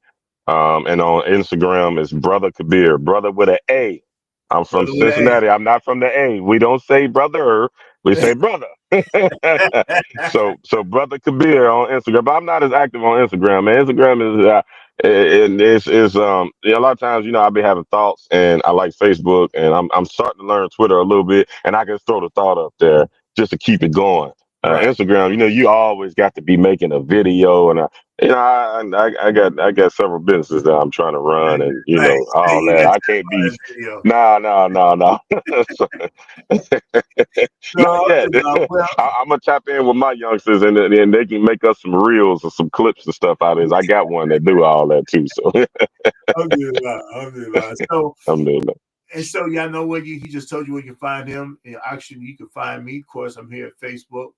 And on Instagram is brother Kabir, brother with an A. I'm from Cincinnati. I'm not from the A. We don't say brother, we say brother. so brother Kabir on Instagram, but I'm not as active on Instagram. Man, Instagram is a lot of times, I'll be having thoughts, and I like Facebook, and I'm starting to learn Twitter a little bit, and I can throw the thought up there just to keep it going. Instagram, you always got to be making a video, and I got several businesses that I'm trying to run, and all that. I can't be no. Not yet. I'm gonna tap in with my youngsters, and they can make us some reels or some clips and stuff out of this. I got one that do all that too. So Alhamdulillah. So alhamdulillah. And so y'all know where he just told you where you can find him. And actually, you can find me. Of course, I'm here at Facebook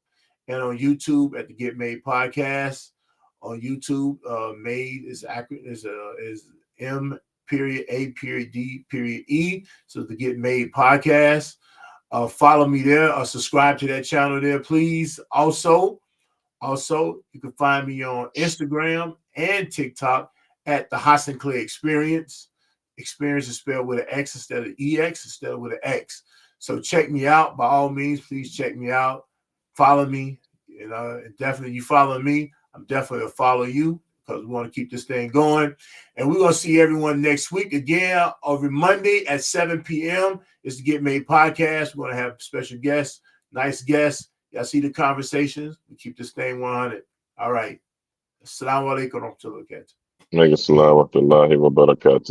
and on YouTube at the Get Made Podcast. On YouTube, Made is M period A period D period E. So the Get Made Podcast. Follow me there or subscribe to that channel there, please. Also, you can find me on Instagram and TikTok at the Hassan Clay Experience. Experience is spelled with an X instead of EX, instead of with an X. So check me out. By all means, please check me out. Follow me. Definitely you follow me, I'm definitely gonna follow you, because we want to keep this thing going. And we're going to see everyone next week again, every Monday at 7 p.m. It's the Get Made Podcast. We're going to have special guests, nice guests. Y'all see the conversations. We keep this thing 100. All right. Assalamu alaikum wa rahmatullahi wa barakatuh. Assalamu alaikum wa rahmatullahi wa barakatuh.